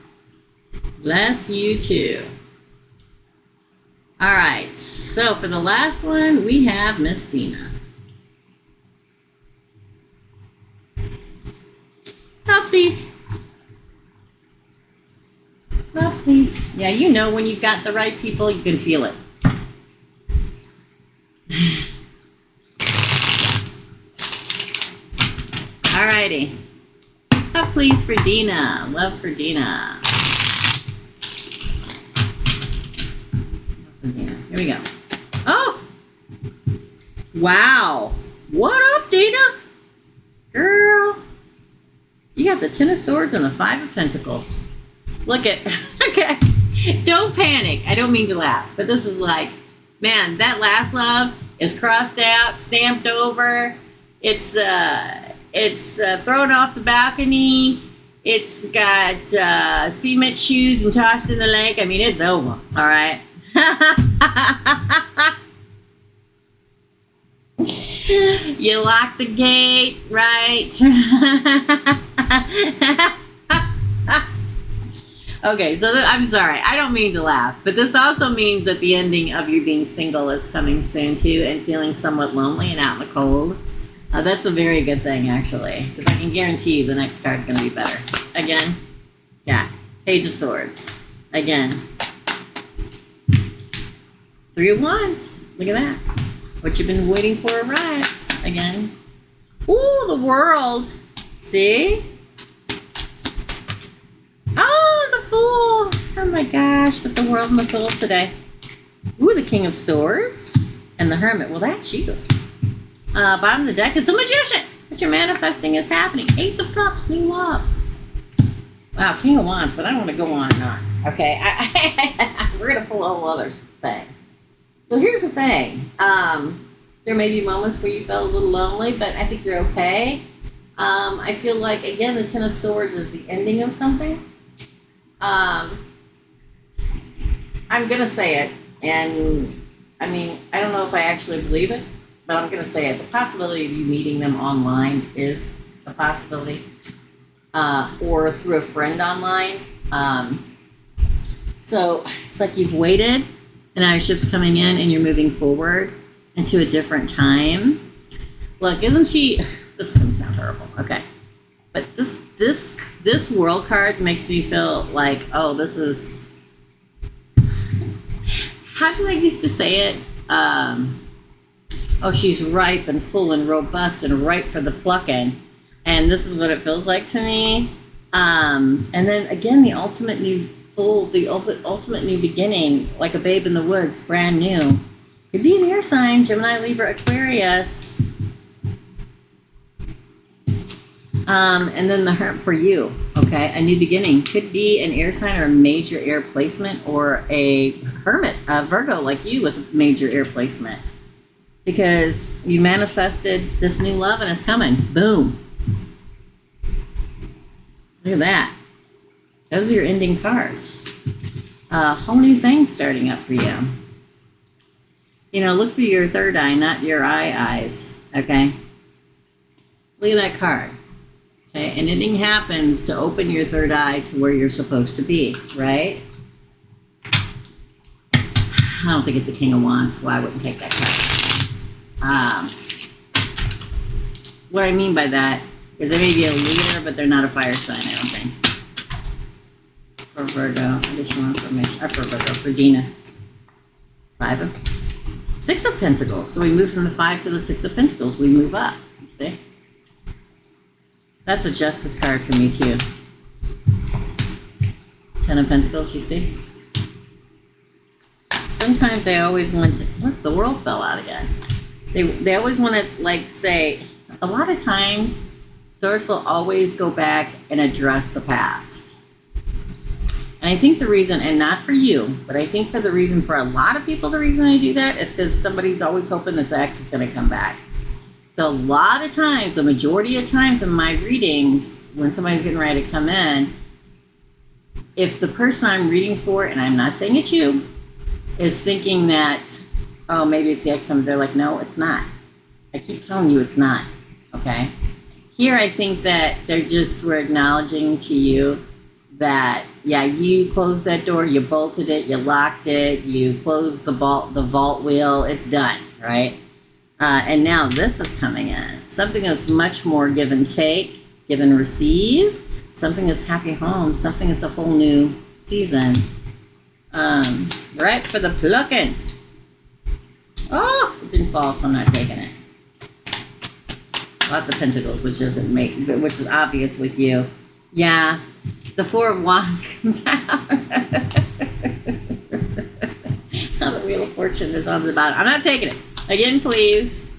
Bless you too. All right. So for the last one, we have Miss Dina. Oh, please. Oh, please. Yeah, you know when you've got the right people, you can feel it. All righty. Oh, please for Dina. Love for Dina. Love for Dina. Here we go. Oh! Wow. What up, Dina? Girl. You got the Ten of Swords and the Five of Pentacles. Look at, okay, don't panic. I don't mean to laugh, but this is like, man, that last love is crossed out, stamped over. It's thrown off the balcony. It's got cement shoes and tossed in the lake. I mean, it's over, all right? You lock the gate, right? Okay, so I'm sorry. I don't mean to laugh, but this also means that the ending of you being single is coming soon too, and feeling somewhat lonely and out in the cold. That's a very good thing, actually, because I can guarantee you the next card's going to be better. Again, yeah, Page of Swords. Again, Three of Wands. Look at that. What you've been waiting for arrives. Again. Ooh, the World. See? Oh, the Fool. Oh my gosh, with the World and the Fool today. Ooh, the King of Swords and the Hermit. Well, that's you. Bottom of the deck is the Magician. What you're manifesting is happening. Ace of Cups, new love. Wow, King of Wands, but I don't want to go on and on. Okay, we're going to pull a whole other thing. So here's the thing. There may be moments where you felt a little lonely, but I think you're okay. I feel like, again, the Ten of Swords is the ending of something. I'm going to say it, and I mean, I don't know if I actually believe it, but I'm going to say it. The possibility of you meeting them online is a possibility, or through a friend online. So it's like you've waited, and now your ship's coming in, and you're moving forward into a different time. Look, isn't she? This is going to sound horrible. Okay, but this World card makes me feel like, oh, this is. How do I used to say it? Oh, she's ripe and full and robust and ripe for the plucking. And this is what it feels like to me. And then again, the ultimate new beginning, like a babe in the woods, brand new. Could be an air sign, Gemini, Libra, Aquarius. And then the Hermit for you, okay? A new beginning. Could be an air sign or a major air placement, or a Hermit, a Virgo like you with a major air placement. Because you manifested this new love and it's coming. Boom. Look at that. Those are your ending cards. A whole new thing starting up for you. You know, look through your third eye, not your eyes, okay? Look at that card. Okay, an ending happens to open your third eye to where you're supposed to be, right? I don't think it's a King of Wands, so I wouldn't take that card. What I mean by that is they may be a leader, but they're not a fire sign, I don't think. For Virgo, additional information. For Virgo, for Dina. Six of Pentacles. So we move from the 5 to the 6 of Pentacles. We move up, you see? That's a Justice card for me, too. 10 of Pentacles, you see? So sometimes they always want to, look, the world fell out again. They always want to like say, a lot of times, Source will always go back and address the past. And I think the reason, and not for you, but I think for the reason for a lot of people, the reason they do that is because somebody's always hoping that the ex is going to come back. So a lot of times, the majority of times in my readings, when somebody's getting ready to come in, if the person I'm reading for, and I'm not saying it's you, is thinking that, oh, maybe it's the ex, they're like, no, it's not. I keep telling you it's not, okay? Here, I think that they're just, we're acknowledging to you that, yeah, you closed that door, you bolted it, you locked it, you closed the vault wheel, it's done, right? And now this is coming in. Something that's much more give and take, give and receive, something that's happy home, something that's a whole new season. Right for the plucking. Oh, it didn't fall, so I'm not taking it. Lots of pentacles, which is obvious with you. Yeah, the Four of Wands comes out. Now the Wheel of Fortune is on the bottom. I'm not taking it. Again, please.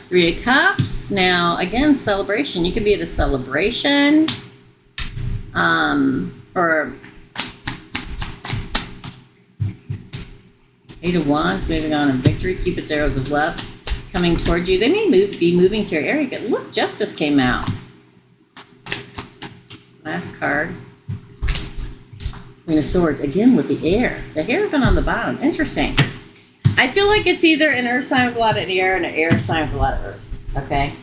Three of Cups. Now, again, celebration. You can be at a celebration. Or Eight of Wands, moving on in victory. Cupid's arrows of love coming towards you. They may be moving to your area. But look, Justice came out. Last card. Queen of Swords, again with the air. The hair has been on the bottom. Interesting. I feel like it's either an earth sign with a lot of air and an air sign with a lot of earth. Okay?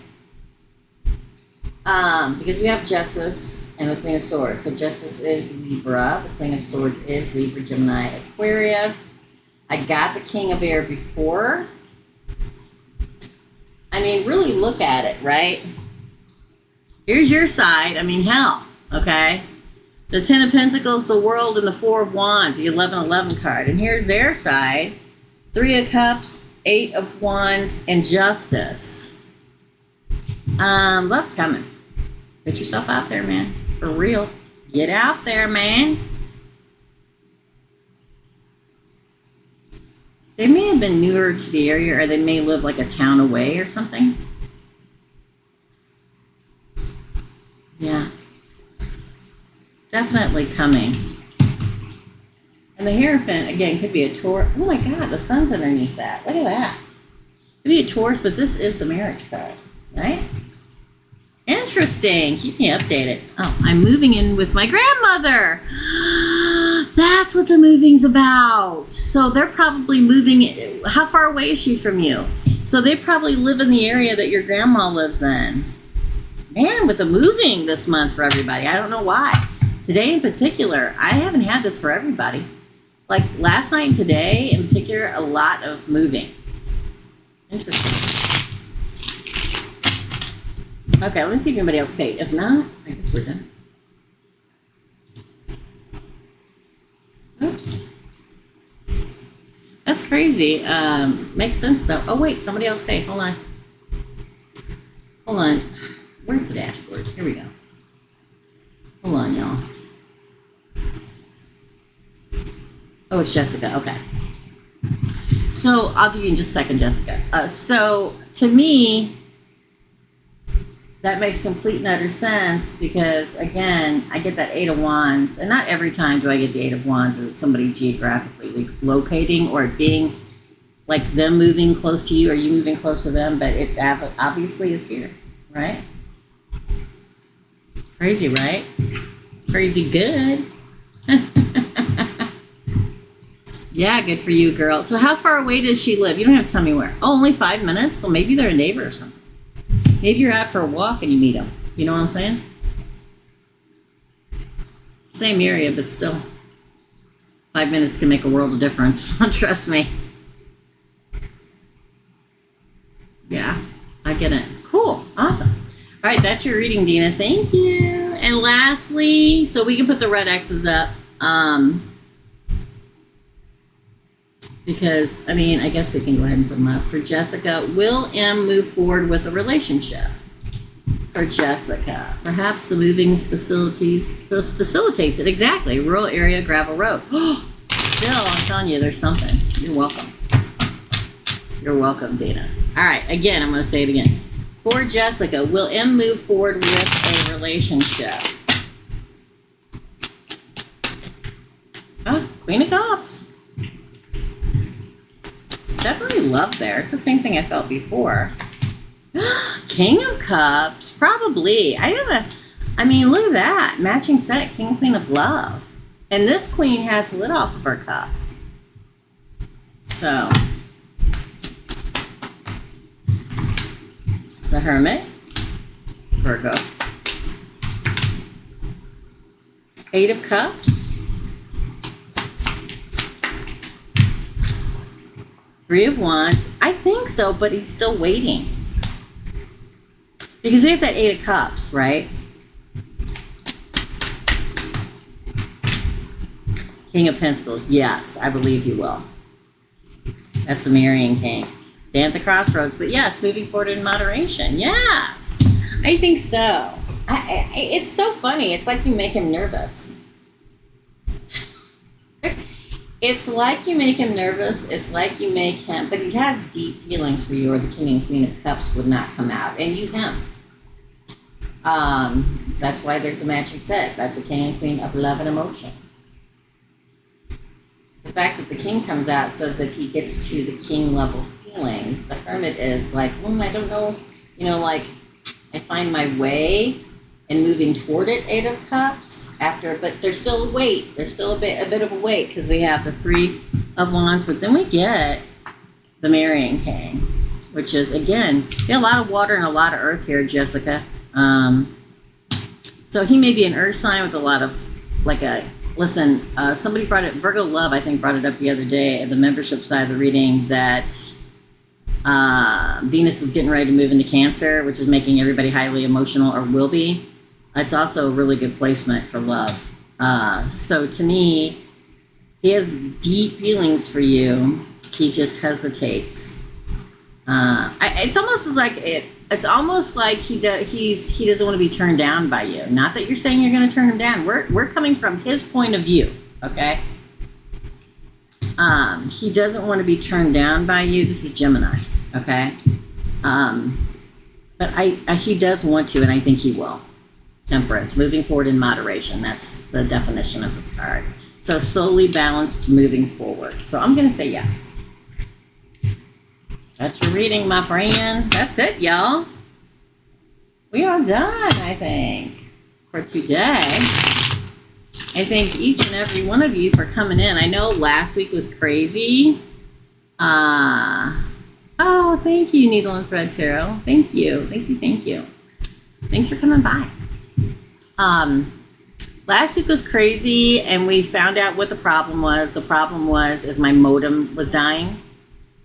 Because we have Justice and the Queen of Swords. So Justice is Libra. The Queen of Swords is Libra, Gemini, Aquarius. I got the King of Air before. I mean, really look at it, right? Here's your side. I mean, hell, okay? The Ten of Pentacles, the World, and the Four of Wands, the 1111 card. And here's their side. Three of Cups, Eight of Wands, and Justice. Love's coming. Put yourself out there, man. For real. Get out there, man. They may have been newer to the area, or they may live like a town away or something. Yeah. Definitely coming. And the Hierophant, again, could be a Taurus. Oh my God, the sun's underneath that. Look at that. Could be a Taurus, but this is the marriage card, right? Interesting. Keep me updated. Oh, I'm moving in with my grandmother. That's what the moving's about. So they're probably moving. How far away is she from you? So they probably live in the area that your grandma lives in. Man, with the moving this month for everybody. I don't know why. Today in particular, I haven't had this for everybody. Like last night and today in particular, a lot of moving. Interesting. Okay, let me see if anybody else paid. If not, I guess we're done. Oops. That's crazy. Makes sense though. Oh wait, somebody else paid. Hold on. Hold on. Where's the dashboard? Here we go. Hold on, y'all. Oh, it's Jessica. Okay. So I'll do you in just a second, Jessica. So to me, that makes complete and utter sense because, again, I get that Eight of Wands. And not every time do I get the Eight of Wands. Is it somebody geographically locating or being like them moving close to you or you moving close to them? But it obviously is here, right? Crazy, right? Crazy good. Yeah, good for you, girl. So how far away does she live? You don't have to tell me where. Oh, only 5 minutes? So maybe they're a neighbor or something. Maybe you're out for a walk and you meet them. You know what I'm saying? Same area, but still. 5 minutes can make a world of difference. Trust me. Yeah, I get it. Cool. Awesome. All right, that's your reading, Dina. Thank you. And lastly, so we can put the red X's up. Because, I mean, I guess we can go ahead and put them up. For Jessica, will M move forward with a relationship? For Jessica, perhaps the moving facilitates it. Exactly. Rural area, gravel road. still, I'm telling you, there's something. You're welcome. You're welcome, Dana. All right, again, I'm going to say it again. For Jessica, will M move forward with a relationship? Oh, Queen of Cups. Definitely love there. It's the same thing I felt before. King of Cups, probably. I mean, look at that. Matching set, King, Queen of Love. And this queen has the lid off of her cup. So, the Hermit, Virgo. Eight of Cups. Three of Wands. I think so, but he's still waiting. Because we have that Eight of Cups, right? King of Pentacles. Yes, I believe he will. That's the Marrying King. Stand at the crossroads. But yes, moving forward in moderation. Yes, I think so. It's so funny. It's like you make him nervous. It's like you make him nervous. It's like you make him, but he has deep feelings for you, or the King and Queen of Cups would not come out. And you him. That's why there's a matching set. That's the King and Queen of Love and Emotion. The fact that the King comes out says that he gets to the King level feelings. The Hermit is like, I don't know, like I find my way and moving toward it, Eight of Cups, but there's still a wait. There's still a bit of a wait because we have the Three of Wands, but then we get the Marrying King, which is, again, a lot of water and a lot of earth here, Jessica. So he may be an earth sign with a lot of, somebody brought it, Virgo Love, I think, brought it up the other day at the membership side of the reading that Venus is getting ready to move into Cancer, which is making everybody highly emotional, or will be. It's also a really good placement for love. So to me, he has deep feelings for you. He just hesitates. It's almost like he doesn't want to be turned down by you. Not that you're saying you're going to turn him down. We're coming from his point of view, okay? He doesn't want to be turned down by you. This is Gemini, okay? But he does want to, and I think he will. Temperance, moving forward in moderation. That's the definition of this card. So slowly balanced, moving forward. So I'm going to say yes. That's your reading, my friend. That's it, y'all. We are done, I think, for today. I thank each and every one of you for coming in. I know last week was crazy. Oh, thank you, Needle and Thread Tarot. Thank you. Thanks for coming by. Last week was crazy, and we found out what the problem was. The problem was my modem was dying,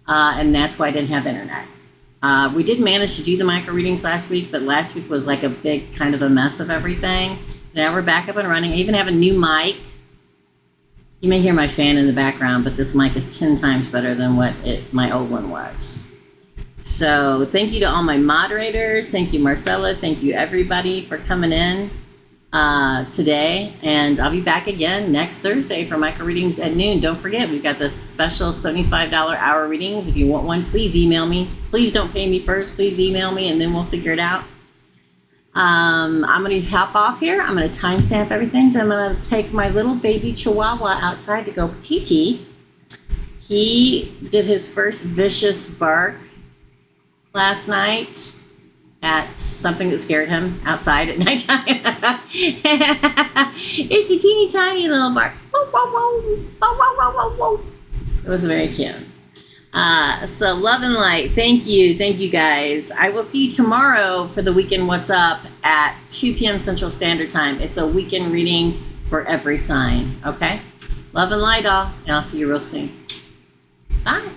and that's why I didn't have internet. We did manage to do the micro readings last week, but last week was like a big kind of a mess of everything. Now we're back up and running. I even have a new mic. You may hear my fan in the background, but this mic is 10 times better than what my old one was. So thank you to all my moderators. Thank you, Marcella. Thank you, everybody, for coming in today. And I'll be back again next Thursday for micro readings at noon. Don't forget, we've got this special $75 hour readings. If you want one, please email me. Please don't pay me first. Please email me, and then we'll figure it out. I'm going to hop off here. I'm going to timestamp everything. Then I'm going to take my little baby Chihuahua outside to go pee. He did his first vicious bark last night at something that scared him outside at nighttime. It's a teeny tiny little bark. Whoa, whoa, whoa, whoa, whoa, whoa, whoa. It was very cute. So love and light. Thank you guys. I will see you tomorrow for the weekend What's Up at 2 p.m. Central Standard Time. It's a weekend reading for every sign. Okay? Love and light all, and I'll see you real soon. Bye.